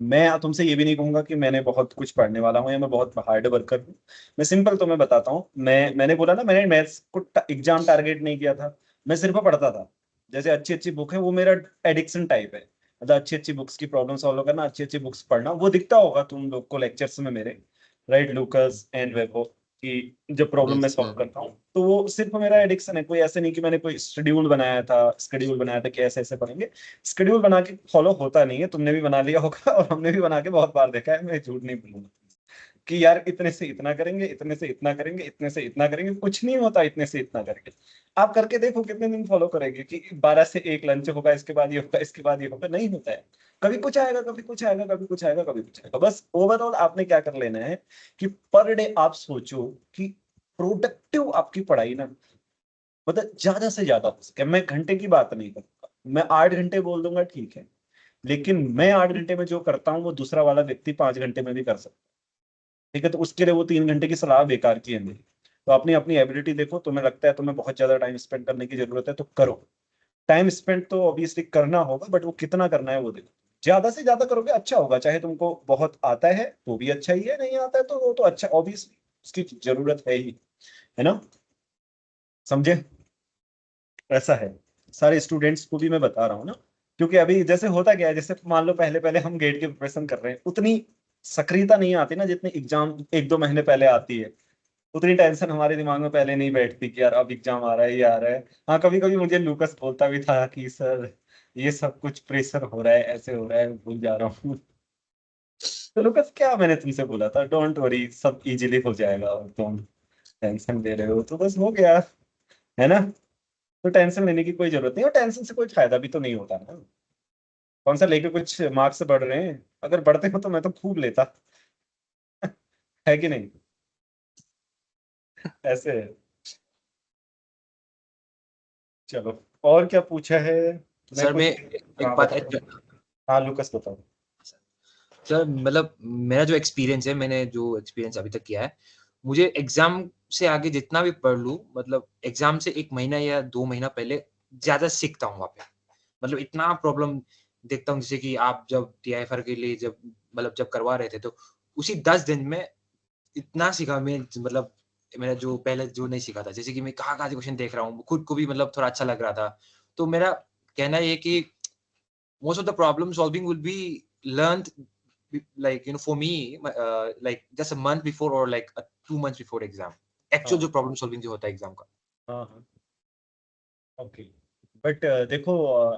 मैं तुमसे ये भी नहीं कहूंगा कि मैंने बहुत कुछ पढ़ने वाला हूँ या मैं बहुत हार्ड वर्कर हूँ। मैं सिंपल तुम्हें बताता हूँ, मैंने बोला ना, मैंने मैथ्स को एग्जाम टारगेट नहीं किया था, मैं सिर्फ पढ़ता था। जैसे अच्छी अच्छी बुक है वो मेरा एडिक्शन टाइप है, मतलब अच्छी अच्छी बुक्स की प्रॉब्लम सॉल्व करना, अच्छी अच्छी बुक्स पढ़ना। वो दिखता होगा तुम लोग को लेक्चर्स में मेरे, राइट, लूकस एंड वेबो की जब प्रॉब्लम यस मैं सॉल्व सर। करता हूँ, तो वो सिर्फ मेरा एडिक्शन है। कोई ऐसे नहीं कि मैंने कोई शेड्यूल बनाया था कि ऐसे ऐसे पढ़ेंगे। शेड्यूल बना के फॉलो होता नहीं है, तुमने भी बना लिया होगा और हमने भी बना के बहुत बार देखा है, मैं झूठ नहीं बोलूंगा कि यार इतने से इतना करेंगे, इतने से इतना करेंगे, इतने से इतना करेंगे। कुछ नहीं होता इतने से इतना करके। आप करके देखो कितने दिन फॉलो करेंगे कि 12 से 1 लंच होगा, इसके बाद ये होगा, इसके बाद ये होगा। नहीं होता है। कभी कुछ आएगा, कभी कुछ आएगा, कभी कुछ आएगा, कभी कुछ आएगा। बस ओवरऑल आपने क्या कर लेना है कि पर डे आप सोचो कि प्रोडक्टिव आपकी पढ़ाई ना, मतलब ज्यादा से ज्यादा हो सके। मैं घंटे की बात नहीं करूंगा, मैं 8 घंटे बोल दूंगा ठीक है, लेकिन मैं 8 घंटे में जो करता हूँ वो दूसरा वाला व्यक्ति 5 घंटे में भी कर सकता है। ठीक है, तो उसके लिए वो 3 घंटे की सलाह बेकार की है मेरी। तो अपनी अपनी एबिलिटी देखो, तुम्हें लगता है तुम्हें बहुत ज्यादा टाइम स्पेंड करने की जरूरत है तो करो। टाइम स्पेंड तो ऑब्वियसली करना होगा, बट वो कितना करना है वो देखो। ज्यादा से ज्यादा करोगे अच्छा होगा, चाहे तुमको बहुत आता है तो भी अच्छा ही है, नहीं आता है तो वो तो अच्छा, ऑब्वियसली उसकी जरूरत है ही, है ना, समझे। ऐसा है, सारे स्टूडेंट्स को भी मैं बता रहा हूँ ना, क्योंकि अभी जैसे होता क्या है, जैसे मान लो पहले पहले हम गेट की प्रिपरेशन कर रहे हैं, उतनी सक्रियता नहीं आती ना जितनी एग्जाम 1-2 महीने पहले आती है। उतनी टेंशन हमारे दिमाग में पहले नहीं बैठती कि यार अब एग्जाम आ रहा है, ये आ रहा है। हाँ, कभी कभी मुझे लूकस बोलता भी था कि सर ये सब कुछ प्रेशर हो रहा है, ऐसे हो रहा है, भूल जा रहा हूँ। तो लूकस क्या मैंने तुमसे बोला था, डोंट वरी, सब इजीली हो जाएगा, और तुम टेंशन ले रहे हो तो बस हो गया, है ना। तो टेंशन लेने की कोई जरूरत नहीं, और टेंशन से कोई फायदा भी तो नहीं होता ना। कौन सा लेके कुछ मार्क्स बढ़ रहे हैं, अगर बढ़ते हो तो मैं तो खूब लेता। है कि नहीं, ऐसे है। चलो, और क्या पूछा है, मैं सर कुछ। मैं एक हाँ बात बताओ। हाँ लुकस बताओ। सर मतलब मेरा जो एक्सपीरियंस है, मैंने जो एक्सपीरियंस अभी तक किया है, मुझे एग्ज़ाम से आगे जितना भी पढ़ लूँ, मतलब एग्ज़ाम से 1 महीना या 2 महीना पहले ज़्यादा सीखता हूँ वहाँ पे। मतलब इतना प्रॉब्लम देखता हूँ, जैसे कि आप जब टीआईएफआर के लिए जब मतलब जब करवा रहे थे, तो उसी 10 दिन में इतना सीखा मैं, मतलब मैंने जो पहले जो नहीं सीखा था। जैसे कि मैं कहाँ-कहाँ से क्वेश्चन देख रहा हूँ, खुद को भी मतलब थोड़ा अच्छा लग रहा था। तो मेरा कहना ये है कि most of the problem solving will be learned like for me like just a month before or like 2 months before exam, actual हाँ जो problem solving जो होता है एग्जाम का। हाँ हाँ, ओके। बट देखो,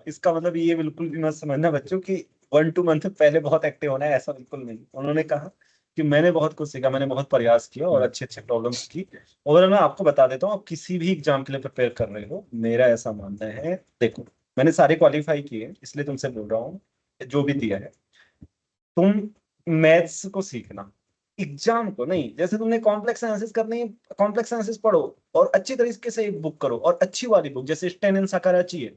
इसका मतलब ये बिल्कुल भी मत समझना बच्चों कि 1-2 मंथ पहले बहुत एक्टिव होना है, ऐसा बिल्कुल नहीं। उन्होंने कहा कि मैंने बहुत कुछ सीखा, मैंने बहुत प्रयास किया और अच्छे अच्छे प्रॉब्लम्स की। और मैं आपको बता देता हूँ, आप किसी भी एग्जाम के लिए प्रिपेयर कर रहे हो, मेरा ऐसा मानना है, देखो मैंने सारे क्वालिफाई किए, इसलिए तुमसे बोल रहा हूँ, जो भी दिया है। तुम मैथ्स को सीखना, एग्जाम को नहीं। जैसे तुमने कॉम्प्लेक्स एनालिसिस करनी है, कॉम्प्लेक्स एनालिसिस पढ़ो और अच्छी तरीके से एक बुक करो, और अच्छी वाली बुक जैसे स्टेन कराची है।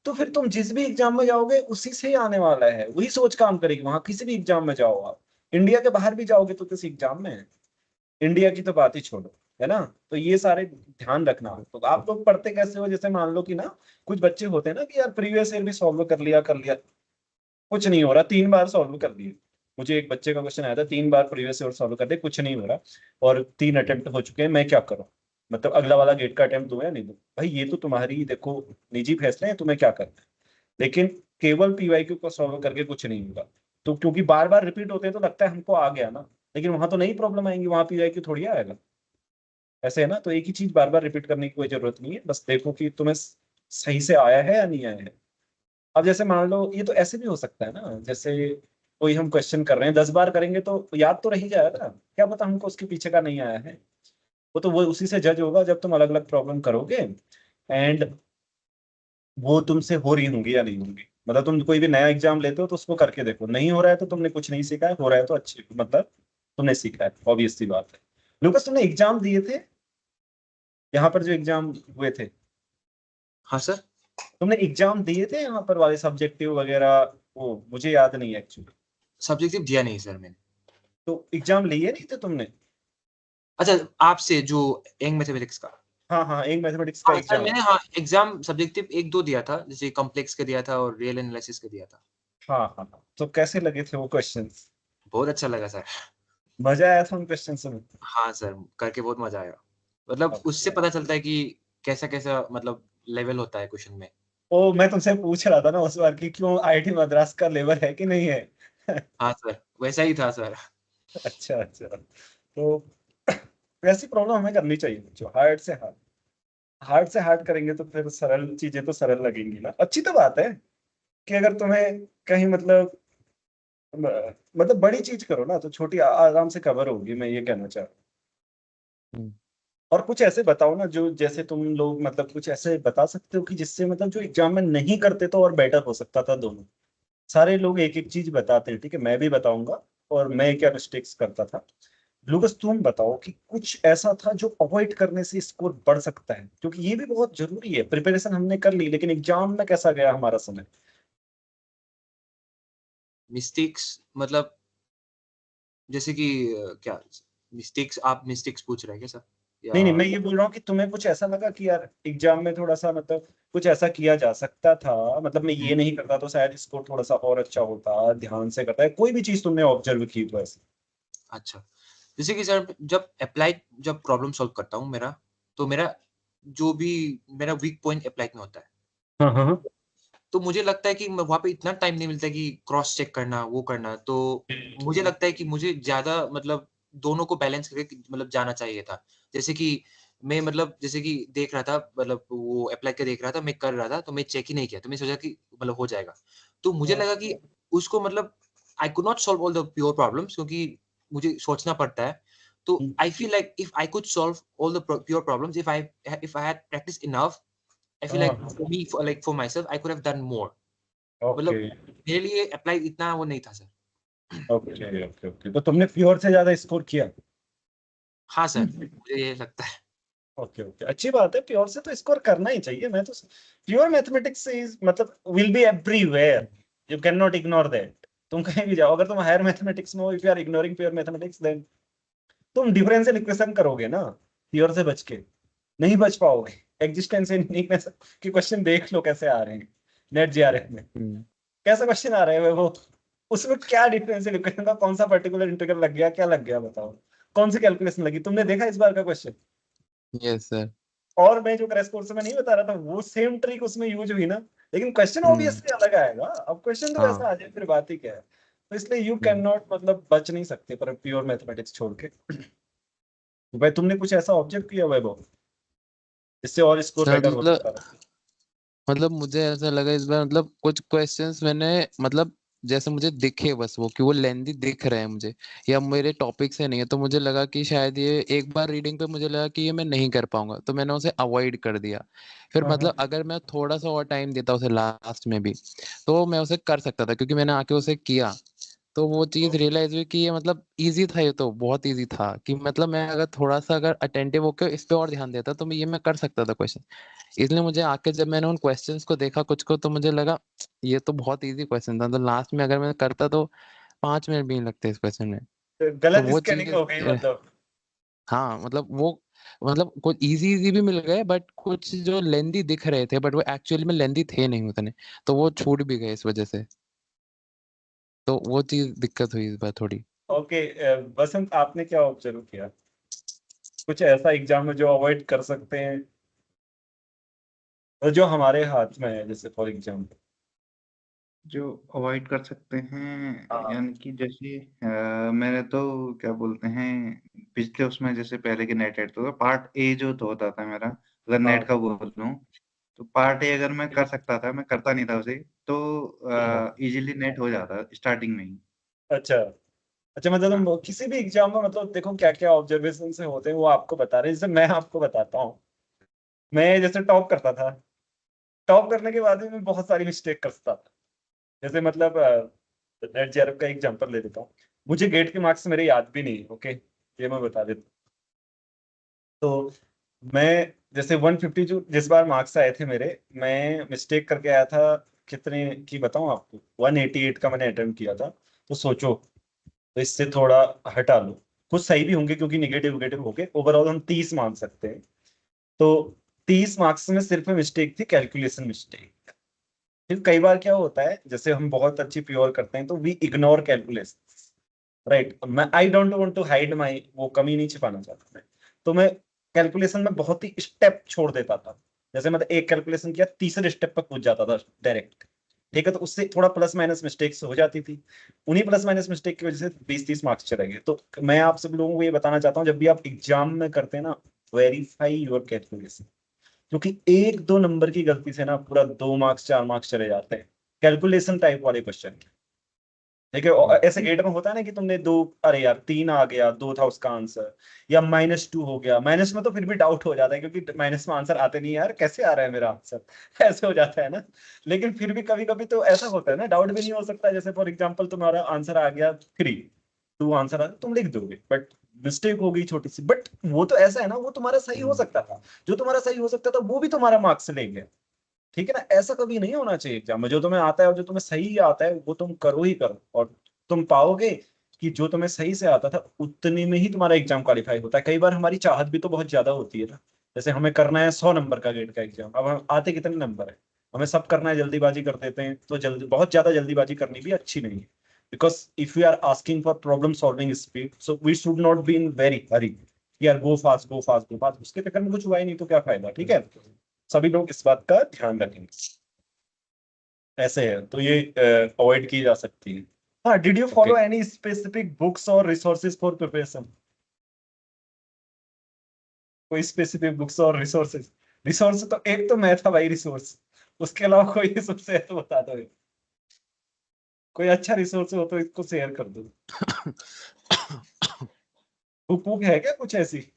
तो फिर तुम जिस भी एग्जाम में जाओगे उसी से ही आने वाला है, वही सोच काम करेगी वहां। किसी भी एग्जाम में जाओ आप, इंडिया के बाहर भी जाओगे तो किसी एग्जाम में, इंडिया की तो बात ही छोड़ो, है ना। तो ये सारे ध्यान रखना। तो आप लोग पढ़ते कैसे हो, जैसे मान लो कि ना, कुछ बच्चे होते हैं ना कि यार प्रीवियस ईयर भी सॉल्व कर लिया, कुछ नहीं हो रहा, 3 बार सॉल्व कर दिए। मुझे एक बच्चे का क्वेश्चन आया था, 3 बार प्रीवियस ईयर सॉल्व कर दिए, कुछ नहीं हो रहा, और 3 अटेम्प्ट हो चुके हैं, मैं क्या करूं। मतलब अगला वाला गेट का अटेम्प्ट दूं या नहीं दूं। भाई ये तो तुम्हारी देखो निजी फैसले हैं, तुम्हें क्या करना है। लेकिन केवल पीवाईक्यू को सॉल्व करके कुछ नहीं होगा। तो क्योंकि बार बार रिपीट होते हैं तो लगता है हमको आ गया ना, लेकिन वहां तो नई प्रॉब्लम आएंगी, वहां पीवाईक्यू थोड़ी आएगा। ऐसे है ना, तो एक ही चीज बार बार रिपीट करने की कोई जरूरत नहीं है, बस देखो कि तुम्हें सही से आया है या नहीं आया है। अब जैसे मान लो, ये तो ऐसे भी हो सकता है ना, जैसे कोई हम क्वेश्चन कर रहे हैं, 10 बार करेंगे तो याद तो रह ही जाएगा, क्या पता हमको उसके पीछे का नहीं आया है। वो तो वो उसी से जज होगा जब तुम अलग अलग प्रॉब्लम करोगे, एंड वो तुमसे हो रही होंगी या नहीं होंगी। मतलब तुम कोई भी नया एग्जाम लेते हो तो उसको करके देखो, नहीं हो रहा है तो तुमने कुछ नहीं सीखा है, हो रहा है तो अच्छी मतलब तुमने सीखा है, ऑब्वियस सी बात है। लुकस, तुमने एग्जाम दिए थे यहाँ पर जो एग्जाम हुए थे, हाँ सर। तुमने एग्जाम दिए थे यहाँ पर वाले सब्जेक्टिव वगैरह, वो मुझे याद नहीं है एक्चुअली। सब्जेक्टिव दिया नहीं सर मैंने। तो एग्जाम लिए नहीं थे तुमने। अच्छा, आपसे जो यंग मैथमेटिक्स का। हाँ हाँ, एक मैथमेटिक्स का हाँ सर, एग्जाम। मैंने हाँ एग्जाम सब्जेक्टिव 1-2 दिया था, जैसे कॉम्प्लेक्स का दिया था और रियल एनालिसिस का दिया था। हाँ हाँ हाँ, तो कैसे लगे थे वो क्वेश्चंस। बहुत अच्छा लगा सर। मजा आया था उन क्वेश्चंस में। हाँ सर, करके बहुत मजा आया। मतलब उससे पता चलता है कि कैसा-कैसा मतलब लेवल होता है क्वेश्चन में। ओ मैं तुमसे पूछ रहा था ना उस बार कि क्यों आईआईटी मद्रास का लेवल है कि नहीं है। हाँ सर, वैसा ही था सर। अच्छा अच्छा, तो वैसी प्रॉब्लम हमें करनी चाहिए, जो हार्ड से हार्ड करेंगे तो फिर सरल चीजें तो सरल लगेंगी ना। अच्छी तो बात है कि अगर तुम्हें कहीं मतलब बड़ी चीज करो ना तो छोटी आराम से कवर होगी, मैं ये कहना चाह रहा हूँ। हम्म। और कुछ ऐसे बताओ ना जो, जैसे तुम लोग मतलब कुछ ऐसे बता सकते हो कि जिससे मतलब जो एग्जाम में नहीं करते तो और बेटर हो सकता था दोनों। सारे लोग एक एक चीज बताते हैं, ठीक है, मैं भी बताऊंगा और मैं क्या मिस्टेक्स करता था। लुकस तुम बताओ कि कुछ ऐसा था जो अवॉइड करने से स्कोर बढ़ सकता है, क्योंकि ये भी बहुत जरूरी है। प्रिपरेशन हमने कर ली लेकिन एग्जाम में कैसा गया हमारा समय। मिस्टेक्स मतलब जैसे कि क्या मिस्टेक्स, आप मिस्टेक्स पूछ रहे हैं क्या सर? या नहीं नहीं, मैं ये बोल रहा हूँ कि तुम्हें कुछ ऐसा लगा कि यार एग्जाम में थोड़ा सा मतलब कुछ ऐसा किया जा सकता था, मतलब मैं ये नहीं करता तो शायद स्कोर थोड़ा सा और अच्छा होता, ध्यान से करता है, कोई भी चीज तुमने ऑब्जर्व की तो ऐसे। अच्छा, जैसे कि सर जब प्रॉब्लम सॉल्व करता हूँ मेरा, तो जो भी मेरा वीक पॉइंट एप्लाइड में होता है। हाँ हाँ हाँ। तो मुझे लगता है कि मैं वहाँ पे इतना टाइम नहीं मिलता है कि क्रॉस चेक करना, वो करना। तो मुझे लगता है कि मुझे ज़्यादा मतलब दोनों को बैलेंस करके मतलब जाना चाहिए था। जैसे कि मैं मतलब जैसे कि देख रहा था, मतलब वो अप्लाई के देख रहा था, मैं कर रहा था, तो मैं चेक ही नहीं किया। तो मैं सोचा कि मतलब हो जाएगा। तो मुझे लगा कि उसको मतलब I could not solve all the pure problems, क्योंकि मुझे सोचना पड़ता है। तो I feel like if I could solve all the pure problems, if I had practised enough, I feel like for me, for myself, I could have done more. Okay मतलब मेरे लिए apply इतना वो नहीं था सर। ओके ओके ओके, तो तुमने pure से ज्यादा स्कोर किया। हाँ सर, मुझे ये लगता है। ओके ओके, अच्छी बात है, प्योर से तो स्कोर करना ही चाहिए। मैं तो प्योर मैथमेटिक्स इज मतलब will be everywhere, you can not ignore that. तुम कहीं भी जाओ, अगर तुम हायर मैथमेटिक्स में हो, if you are ignoring pure mathematics then तुम डिफरेंशियल इक्वेशन करोगे ना प्योर से बच के, नहीं बच पाओगे। एग्जिस्टेंशियल यूनिकनेस के क्वेश्चन देख लो कैसे आ रहे हैं नेट जीआरएफ में, हम्म। कैसे क्वेश्चन आ रहे हैं वो। उसमें क्या डिफरेंशियल इक्वेशन का कौन सा पर्टिकुलर इंटीग्रल लग गया, क्या लग गया बताओ, कौन सी कैलकुलेशन लगी, तुमने देखा इस बार का क्वेश्चन। Yes sir. और मैं जो क्रैश कोर्स में नहीं बता रहा था वो सेम ट्रिक उसमें यूज हुई ना, लेकिन क्वेश्चन हम्म। ऑब्वियसली अलग आएगा। अब क्वेश्चन तो वैसा हाँ। आ जाए फिर बात ही क्या है। तो इसलिए यू कैन हम्म। नॉट मतलब बच नहीं सकते पर प्योर मैथमेटिक्स छोड़ के। तो भाई तुमने कुछ ऐसा ऑब्जर्व किया वैभव जिससे और स्कोर सर बेटर हो सकता था। मुझे ऐसा लगा इस बार, मतलब कुछ क्वेश्चंस मैंने मतलब जैसे मुझे दिखे बस वो कि वो लेंदी दिख रहे हैं मुझे, या मेरे टॉपिक से नहीं है, तो मुझे लगा कि शायद ये एक बार रीडिंग पे मुझे लगा कि ये मैं नहीं कर पाऊंगा, तो मैंने उसे अवॉइड कर दिया। फिर हाँ मतलब हाँ अगर मैं थोड़ा सा और टाइम देता उसे लास्ट में भी, तो मैं उसे कर सकता था, क्योंकि मैंने आके उसे किया। तो वो चीज रियलाइज हुई कि ये मतलब इजी था, ये तो बहुत इजी था, कि मतलब मैं अगर थोड़ा सा अगर अटेंटिव होकर इस पे और ध्यान देता तो मैं कर सकता था क्वेश्चन। इसलिए मुझे आके जब मैंने उन क्वेश्चंस को देखा कुछ को, तो मुझे लगा ये तो बहुत इजी क्वेश्चन था, तो लास्ट में अगर मैं करता तो 5 मिनट भी नहीं लगते इस क्वेश्चन में। तो तो गलत वो स्कैनिंग चीज हो गई मतलब। हाँ मतलब वो मतलब कुछ इजी इजी भी मिल गए, बट कुछ जो लेंदी दिख रहे थे बट वो एक्चुअली में लेंदी थे नहीं उतने, तो वो छूट भी गए इस वजह से। तो वो चीज दिक्कत हुई इस बार थोड़ी। ओके, बसंत आपने क्या ऑब्जर्व किया, कुछ ऐसा एग्जाम में जो अवॉइड कर सकते हैं और जो हमारे हाथ में है, जैसे फॉर एग्जाम्पल। जो अवॉइड कर सकते हैं हाँ यानी कि जैसे मैंने तो क्या बोलते हैं पिछले उसमें जैसे पहले के नेट एड तो पार्ट ए जो तो होता था मेरा, अगर नेट हाँ का बोल लूँ तो पार्ट ए अगर मैं कर सकता था, मैं करता नहीं था उसे, तो इजीली नेट हो जाता स्टार्टिंग में ही। अच्छा अच्छा, मतलब हाँ तुम किसी भी एग्जाम में मतलब देखो क्या क्या ऑब्जर्वेशन से होते हैं वो आपको बता रहे हैं, जैसे मैं आपको बताता हूँ। मैं जैसे टॉप करता था, टॉप करने के बाद भी मैं बहुत सारी मिस्टेक करता था। जैसे मतलब नेट जेआरएफ का एग्जांपल ले लेता हूँ। मुझे गेट के मार्क्स मेरे याद भी नहीं, ओके, ये मैं बता देता हूँ। तो मैं जैसे 150 जो जिस बार मार्क्स आए थे मेरे, मैं मिस्टेक करके आया था, कितने की बताऊं आपको, 188 का मैंने अटेम्प्ट किया था। तो सोचो, तो इससे थोड़ा हटा लो, कुछ सही भी होंगे क्योंकि निगेटिव निगेटिव हो गए, ओवरऑल हम 30 मान सकते हैं। तो 30 मार्क्स में सिर्फ मिस्टेक थी, कैलकुलेशन मिस्टेक। फिर कई बार क्या होता है, जैसे हम बहुत अच्छी प्योर करते हैं तो वी इग्नोर कैलकुलेशन, राइट। मैं I don't want to hide my वो कमी नहीं छिपाना चाहता मैं, तो मैं कैलकुलेशन में बहुत ही स्टेप छोड़ देता था। जैसे मतलब एक कैलकुलेशन किया, तीसरे स्टेप पर कूद जाता था डायरेक्ट, ठीक है, तो उससे थोड़ा प्लस माइनस मिस्टेक्स हो जाती थी, उन्हीं प्लस माइनस मिस्टेक की वजह से 20-30 मार्क्स चले गए। तो मैं आप सब लोगों को ये बताना चाहता हूँ, जब भी आप एग्जाम में करते हैं ना, वेरीफाई योर कैलकुलेशन, क्योंकि 1-2 नंबर की गलती से ना पूरा 2 मार्क्स 4 मार्क्स चले जाते हैं कैलकुलेशन टाइप वाले क्वेश्चन। ठीक है, और ऐसे गेट में होता है ना कि तुमने दो, अरे यार 3 आ गया, 2 था उसका आंसर, या -2 हो गया। माइनस में तो फिर भी डाउट हो जाता है, क्योंकि माइनस में आंसर आते नहीं, यार कैसे आ रहा है मेरा आंसर ऐसे हो जाता है ना। लेकिन फिर भी कभी कभी तो ऐसा होता है ना, डाउट भी नहीं हो सकता। जैसे फॉर एग्जाम्पल तुम्हारा आंसर आ गया 3, 2 आंसर आ तुम लिख दोगे, बट मिस्टेक हो गई छोटी सी, बट वो तो ऐसा है ना, वो तुम्हारा सही हो सकता था, जो तुम्हारा सही हो सकता था वो भी तुम्हारा मार्क्स ले गया। ठीक है ना, ऐसा कभी नहीं होना चाहिए एग्जाम में। जो तुम्हें आता है और जो तुम्हें सही आता है वो तुम करो ही करो, और तुम पाओगे कि जो तुम्हें सही से आता था उतने में ही तुम्हारा एग्जाम क्वालिफाई होता है। कई बार हमारी चाहत भी तो बहुत ज्यादा होती है ना, जैसे हमें करना है 100 नंबर का गेट का एग्जाम, अब हम आते कितने नंबर है, हमें सब करना है, जल्दीबाजी कर देते हैं, तो जल्दी बहुत ज्यादा जल्दीबाजी करनी भी अच्छी नहीं है। Because if you are asking for problem solving speed, so we should not be in very hurry, यार go fast go fast go fast, उसके चक्कर में कुछ हुआ ही नहीं तो क्या फायदा। ठीक है, सभी लोग इस बात का ध्यान रखेंगे। ऐसे है तो ये अवॉइड की जा सकती है। हाँ, did you follow okay any specific books और रिसोर्सेज फॉर प्रिपरेशन? कोई स्पेसिफिक बुक्स और रिसोर्सेज? रिसोर्स तो एक तो मैं था भाई रिसोर्स, उसके अलावा कोई रिसोर्स है तो बता दो। कोई अच्छा रिसोर्स हो तो इसको शेयर कर दो। बुक बुक है क्या कुछ ऐसी?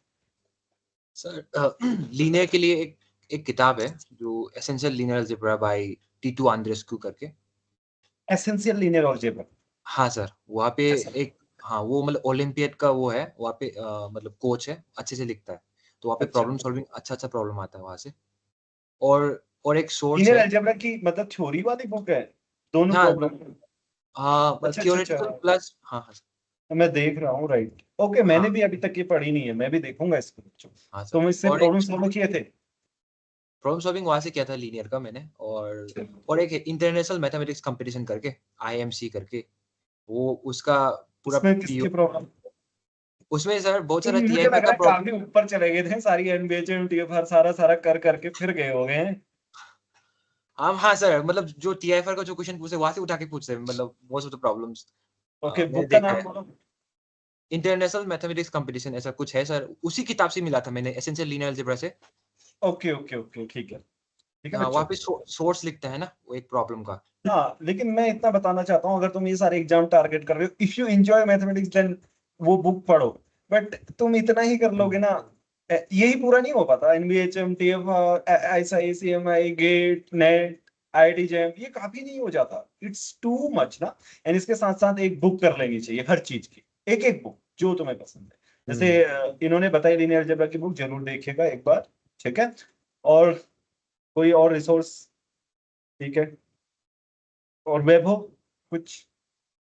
सर लीनियर के लिए एक किताब है जो essential linear algebra by Titu Andreescu करके। Essential linear algebra? हाँ सर, वहाँ पे अच्छा एक हाँ, वो मतलब ओलंपियाड का वो है, वहाँ पे मतलब कोच है, अच्छे से लिखता है। तो वहाँ पे अच्छा, प्रॉब्लम सॉल्विंग अच्छा-अच्छा प्रॉब्लम आता है वहाँ से। और एक सोर्स लीनियर है। अलजेब्रा की मतलब थ्योरी वाली बुक है, दोनों हाँ, प्रॉब्लम? हाँ, अच्छा अच्छा अच्छा, थ्योरेटिकल प्लस हाँ, हाँ, मैं देख रहा हूँ, राइट। ओके, हाँ, मैंने भी अभी तक ये पढ़ी नहीं है, मैं भी देखूंगा इसको। हाँ सर। तुम इससे और एक प्रॉब्लम सॉल्व किए थे? प्रॉब्लम सॉल्विंग वहाँ से किया था लीनियर का मैंने। और एक है इंटरनेशनल मैथमेटिक्स कॉम्पिटिशन करके, आईएमसी करके, वो उसका पूरा इसमें पीओ किसकी प्रॉब्लम? उसमें सर बहुत तुम सारा मुझे टीआईफआई लग रहा का है प्रॉब्लम। काफी ऊपर चले गए थे, सारी एनबीए टीएफआर सारा सारा कर करके फिर गए हो गए हैं। हाँ सर, मतलब जो टीआईएफआई का जो क्वेश्चन पूछे वहाँ से उठा के पूछते हैं, मतलब most of the problems okay, मैंने बुक का देखा नाम है। बोलो। इंटरनेशनल मैथमेटिक्स कॉम्पिटिशन ऐसा कुछ है सर, उसी किताब से मिला था मैंने एसेंशियल लीनियर अलजेब्रा से। ओके ओके ओके, ठीक है हाँ, वहाँ बच्चों। पे सोर्स लिखता है ना वो एक प्रॉब्लम का। हाँ, लेकिन मैं इतना बताना चाहता हूँ, अगर तुम ये सारे एग्जाम टारगेट कर रहे हो, if you enjoy mathematics then वो बुक पढ़ो। बट तुम इतना ही कर लोगे ना, यही पूरा नहीं हो पाता। NBHM, TIFR, ICMI, GATE, NET, IIT JAM, ये काफी नहीं हो जाता, इट्स टू मच ना। एंड इसके साथ साथ एक बुक कर लेनी चाहिए हर चीज की, एक एक बुक जो तुम्हें पसंद है। जैसे इन्होंने बताई लीनियर अलजेब्रा की बुक जरूर देखिएगा एक बार, ठीक है। और कोई और रिसोर्स? ठीक है। और वैभव, कुछ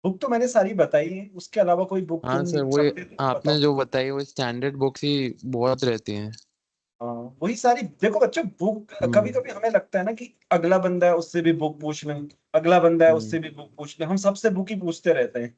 बुक तो मैंने सारी बताई है, उसके अलावा कोई बुक हाँ तुम सर, वो चाहते हो तो आपने बताओ। जो बताई वो स्टैंडर्ड बुक्स ही बहुत रहती हैं। हाँ, वही सारी देखो बच्चों, बुक कभी हम्म कभी हमें लगता है ना कि अगला बंदा है उससे भी बुक पूछ लें, अगला बंदा है उससे हम्म भी बुक पूछ लें, हम सबसे बुक ही पूछते रहते हैं।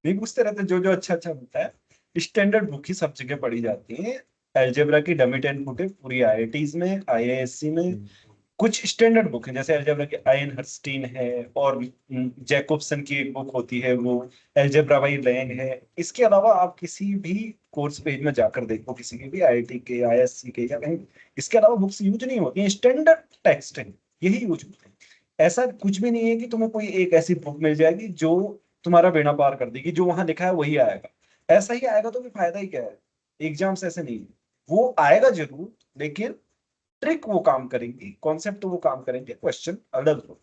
नहीं पूछते रहते, जो जो अच्छा अच्छा होता है स्टैंडर्ड बुक ही सब जगह पढ़ी जाती है। अलजेब्रा की डमी टेन बुक है पूरी आईआईटीज में, आईआईएससी में। हम्म कुछ स्टैंडर्ड बुक है, जैसे अलजेब्रा की आयन हर्स्टीन है, और जैकोब्सन की एक बुक होती है वो अलजेब्रा बाई लैंग है। इसके अलावा आप किसी भी कोर्स पेज में जाकर देखो, किसी के भी आईआईटी के, आईएससी के, या कहीं, इसके अलावा बुक्स यूज नहीं होती हैं, स्टैंडर्ड टेक्स्ट है, यही यूज होते हैं। ऐसा कुछ भी नहीं है कि तुम्हें कोई एक ऐसी बुक मिल जाएगी जो तुम्हारा बेड़ा पार कर देगी, जो वहां लिखा है वही आएगा। ऐसा ही आएगा तो फिर फायदा ही क्या है? एग्जाम्स ऐसे नहीं है, वो आएगा जरूर, लेकिन ट्रिक वो काम करेंगी, कॉन्सेप्ट वो काम करेंगे, क्वेश्चन अलग हो।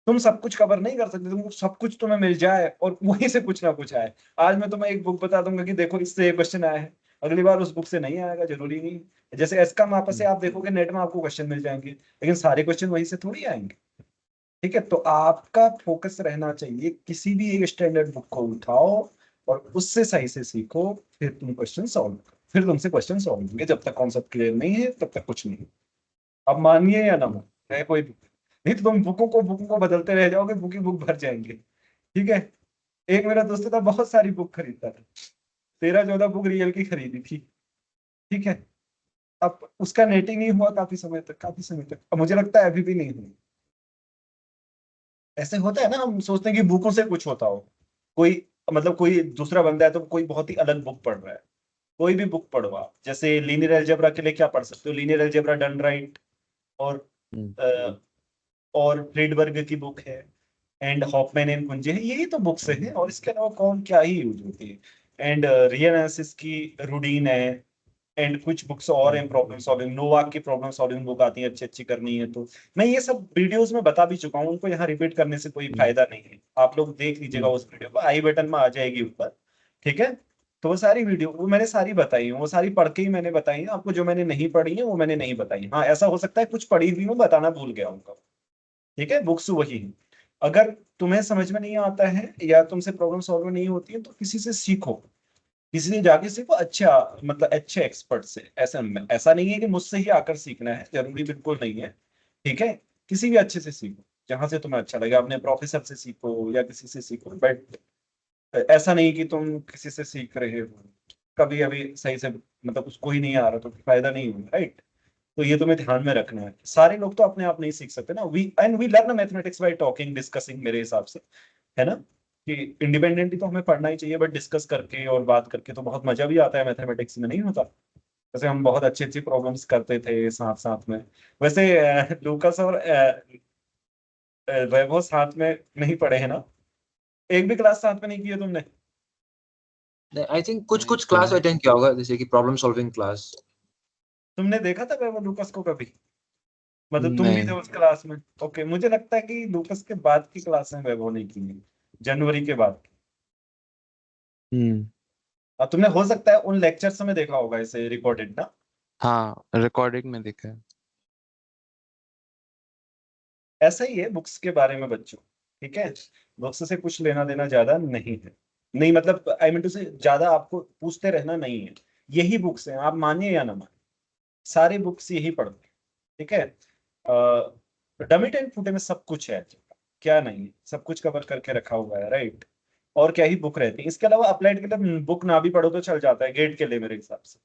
तुम सब कुछ कवर नहीं कर सकते, तुमको सब कुछ तुम्हें मिल जाए और वहीं से कुछ ना कुछ आए। आज मैं तुम्हें एक बुक बता दूंगा कि देखो इससे ये क्वेश्चन आया है, अगली बार उस बुक से नहीं आएगा, जरूरी नहीं। जैसे एसका मापा से हम्म। आप देखोगे नेट में आपको क्वेश्चन मिल जाएंगे, लेकिन सारे क्वेश्चन वहीं से थोड़ी आएंगे। ठीक है, तो आपका फोकस रहना चाहिए, किसी भी एक स्टैंडर्ड बुक को उठाओ और उससे सही से सीखो, फिर तुम क्वेश्चन सॉल्व करो, फिर तुमसे क्वेश्चन सॉल्व होंगे। जब तक कॉन्सेप्ट क्लियर नहीं है तब तक कुछ नहीं। अब मानिए या ना मानिए, है कोई बुक नहीं, तो तुम बुकों को बदलते रह जाओगे, बुक ही बुक भर जाएंगे। ठीक है। एक मेरा दोस्त था, बहुत सारी बुक खरीदता था, 13-14 बुक रियल की खरीदी थी। ठीक है। अब उसका नेटिंग नहीं हुआ काफी समय तक, अब मुझे लगता है अभी भी नहीं हुई। ऐसे होता है ना, हम सोचते हैं कि बुकों से कुछ होता हो, कोई मतलब कोई दूसरा बंदा है तो कोई बहुत ही अलग बुक पढ़ रहा है, कोई भी बुक पढ़ो आप, जैसे लीनियर अलजेब्रा के लिए क्या पढ़ सकते हो, लीनियर अलजेब्रा डन राइट और अ, और फ्रीडबर्ग की बुक है, एंड हॉफमैन एंड कुंजे है, यही तो बुक्स है, और इसके अलावा कौन क्या ही यूज होती है। एंड रियनालिसिस की रूडीन है, एंड कुछ बुक्स और हैं प्रॉब्लम सॉल्विंग, नोवाक की प्रॉब्लम सॉल्विंग बुक आती है अच्छी अच्छी करनी है तो। मैं ये सब वीडियोस में बता भी चुका हूँ, उनको यहाँ रिपीट करने से कोई फायदा नहीं है, आप लोग देख लीजिएगा उस वीडियो को, आई बटन में आ जाएगी ऊपर, ठीक है। तो वो सारी वीडियो वो मैंने सारी बताई है, वो सारी पढ़ के ही मैंने बताई है आपको, जो मैंने नहीं पढ़ी है वो मैंने नहीं बताई। हाँ ऐसा हो सकता है कुछ पढ़ी भी हूँ, बताना भूल गया उनका, ठीक है, बुक्स वही है। अगर तुम्हें समझ में नहीं आता है या तुमसे प्रॉब्लम सॉल्व नहीं होती है तो किसी से सीखो, किसी से जाके सीखो, अच्छा मतलब अच्छे एक्सपर्ट से। ऐसा ऐसा नहीं है कि मुझसे ही आकर सीखना है, जरूरी बिल्कुल नहीं है, ठीक है। किसी भी अच्छे से सीखो जहां से तुम्हें अच्छा लगे, अपने प्रोफेसर से सीखो या किसी से सीखो, बट ऐसा नहीं कि तुम किसी से सीख रहे हो, कभी अभी सही से मतलब उसको ही नहीं आ रहा तो फायदा नहीं होगा, राइट। तो ये तुम्हें ध्यान में रखना है, सारे लोग तो अपने आप नहीं सीख सकते ना, we learn mathematics by talking discussing, मेरे हिसाब से, है ना, कि इंडिपेंडेंटली तो हमें पढ़ना ही चाहिए, बट डिस्कस करके और बात करके तो बहुत मजा भी आता है मैथमेटिक्स में, नहीं होता। जैसे हम बहुत अच्छी अच्छी प्रॉब्लम्स करते थे साथ साथ में। वैसे लूकस और वैभव साथ में नहीं पढ़े हैं ना, एक भी क्लास साथ में नहीं की है तुमने? आई थिंक कुछ नहीं कुछ क्लास सर। अटेंड किया होगा, जैसे कि प्रॉब्लम सॉल्विंग क्लास। तुमने देखा था वैभव लूकस को कभी, मतलब तुम भी थे नहीं। उस क्लास में? ओके, मुझे लगता है कि लूकस के बाद की क्लास में वैभव नहीं की है, जनवरी के बाद। हम्म। अब तुमने हो सकता है उन लेक्चर्स में देखा होगा इसे रिकॉर्डेड ना। हाँ रिकॉर्डिंग में देखा है। ऐसा ही है बुक्स के बारे में बच्चों, ठीक है, बुक्स से कुछ लेना देना ज्यादा नहीं है, नहीं मतलब आई मीन टू से ज्यादा आपको पूछते रहना नहीं है, यही बुक्स हैं, आप मानिए या ना मानिए, सारे बुक्स यही पढ़ते हैं, ठीक है। डमिट एंड फुटे में सब कुछ है, क्या नहीं है, सब कुछ कवर करके रखा हुआ है, राइट। और क्या ही बुक रहती है, इसके अलावा अप्लाइड के लिए बुक ना भी पढ़ो तो चल जाता है गेट के लिए मेरे हिसाब से।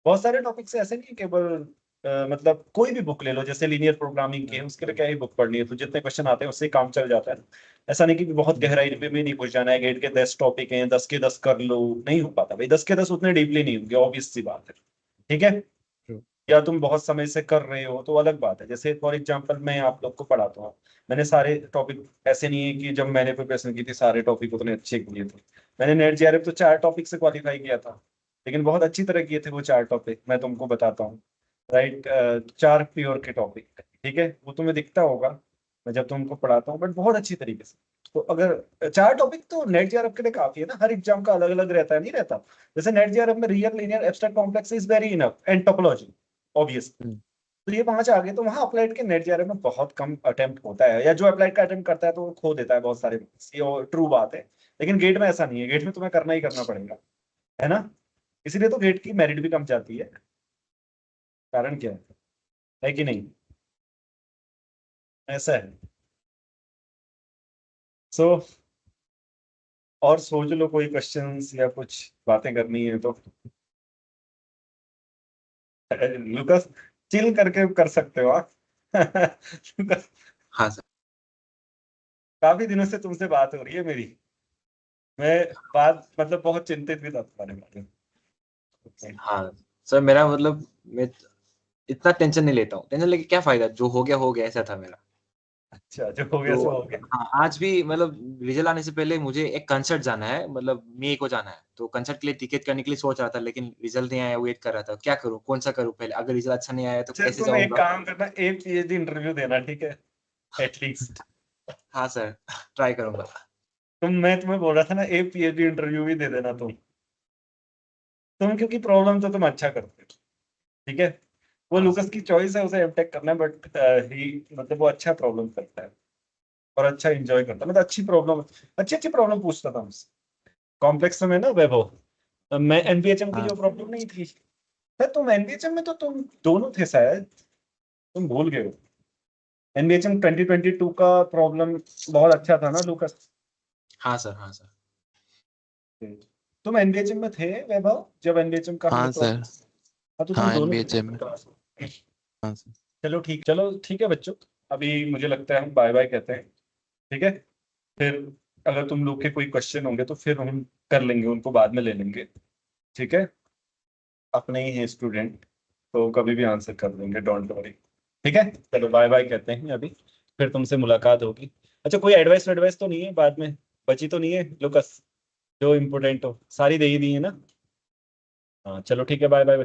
बहुत सारे टॉपिक्स ऐसे नहीं है, केवल मतलब कोई भी बुक ले लो, जैसे लीनियर प्रोग्रामिंग के उसके लिए क्या ही बुक पढ़नी है, तो जितने क्वेश्चन आते हैं उससे ही काम चल जाता है। ऐसा नहीं कि बहुत गहराई में भी नहीं घुस जाना है, गेट के 10 टॉपिक हैं, 10 के 10 कर लो, नहीं हो पाता भाई, 10 के 10 उतने डीपली नहीं होंगे, ऑब्वियस सी बात है, ठीक है। या तुम बहुत समय से कर रहे हो तो अलग बात है, जैसे फॉर एग्जांपल मैं आप लोग को पढ़ाता हूँ, मैंने सारे टॉपिक, ऐसे नहीं है कि जब मैंने प्रिपरेशन की थी सारे टॉपिक उतने अच्छे किए थे, मैंने नेट जेआरएफ तो 4 टॉपिक से क्वालिफाई किया था, लेकिन बहुत अच्छी तरह किए थे वो 4 टॉपिक, मैं तुमको बताता हूँ, राइट। 4 प्योर के टॉपिक, ठीक है, वो तुम्हें दिखता होगा मैं जब तुमको पढ़ाता हूँ, बट बहुत अच्छी तरीके से। तो अगर 4 टॉपिक तो नेट जेआरएफ के लिए काफी है ना, हर एग्जाम का अलग अलग रहता है, नहीं रहता। जैसे नेट जेआरएफ में real linear abstract complex is very enough, and topology obvious, hmm. तो ये 5 आ गए, तो वहां अप्लाइड के नेट जेआरएफ में बहुत कम अटेम्प्ट होता है, या जो अप्लाइड का अटेम्प्ट करता है तो वो खो देता है बहुत सारे marks, ये ट्रू बात है। लेकिन गेट में ऐसा नहीं है, गेट में तुम्हें करना ही करना पड़ेगा, है ना, इसीलिए तो गेट की मेरिट भी कम जाती है, कारण क्या है कि नहीं, ऐसा है। सो और सोच लो कोई क्वेश्चंस या कुछ बातें करनी है तो लुकस, चिल करके कर सकते हो आप। लुकस, हाँ सर। काफी दिनों से तुमसे बात हो रही है मेरी, मैं बात मतलब बहुत चिंतित भी था तुम्हारे बारे में। Okay. हाँ सर, मेरा मतलब मैं इतना टेंशन नहीं लेता हूँ, टेंशन लेके क्या फायदा, जो हो गया ऐसा था मेरा। अच्छा, जो हो गया तो सो हो गया। हाँ, आज भी मतलब रिजल्ट आने से पहले मुझे एक कंसर्ट जाना है, मतलब मई को जाना है, तो कंसर्ट के लिए टिकट करने के लिए सोच रहा था, लेकिन रिजल्ट नहीं आया, वेट कर रहा था, क्या करूँ, कौन सा करूँ पहले, अगर रिजल्ट अच्छा नहीं आया तो चल कैसे तुम एक जाऊँगा? काम करना, एक पीएचडी इंटरव्यू देना, ठीक है, एटलीस्ट। हाँ सर, ट्राई करूँगा। मैं तुम्हें बोल रहा था ना, एक पीएचडी इंटरव्यू भी दे देना तुम क्योंकि प्रॉब्लम तो तुम अच्छा करते हो, ठीक है। वो हाँ लुकस सर। की चॉइस है, उसे एमटेक करना है, बट ही मतलब वो अच्छा प्रॉब्लम करता है और अच्छा एंजॉय करता है, मतलब अच्छी अच्छी प्रॉब्लम पूछता था मुझसे कॉम्प्लेक्स में ना वैभव। मैं एनबीएचएम की हाँ। जो प्रॉब्लम नहीं थी, तुम एनबीएचएम में तो तुम दोनों थे शायद, तुम भूल गए हो। एनबीएचएम 2022 का प्रॉब्लम बहुत अच्छा था ना लुकस। हाँ सर, हाँ सर। तुम एनबीएचएम में थे वैभव, जब एनबीएचएम का हमने हाँ सर। प्रॉब्लम, हाँ तो तुम हाँ दोनों NBHM में। क्लास में। हाँ सर। चलो ठीक है बच्चों, अभी मुझे लगता है हम बाय बाय कहते हैं, ठीक है। फिर अगर तुम लोग के कोई क्वेश्चन होंगे तो फिर हम कर लेंगे, उनको बाद में ले लेंगे, ठीक है। अपने ही हैं स्टूडेंट, तो कभी भी आंसर कर देंगे, डोंट वरी, ठीक है। चलो बाय बाय कहते हैं अभी, फिर तुमसे मुलाकात होगी। अच्छा कोई एडवाइस तो नहीं है बाद में, बची तो नहीं है लुकस, जो इम्पोर्टेंट हो सारी दे ही दी है ना। हाँ चलो ठीक है, बाय बाय।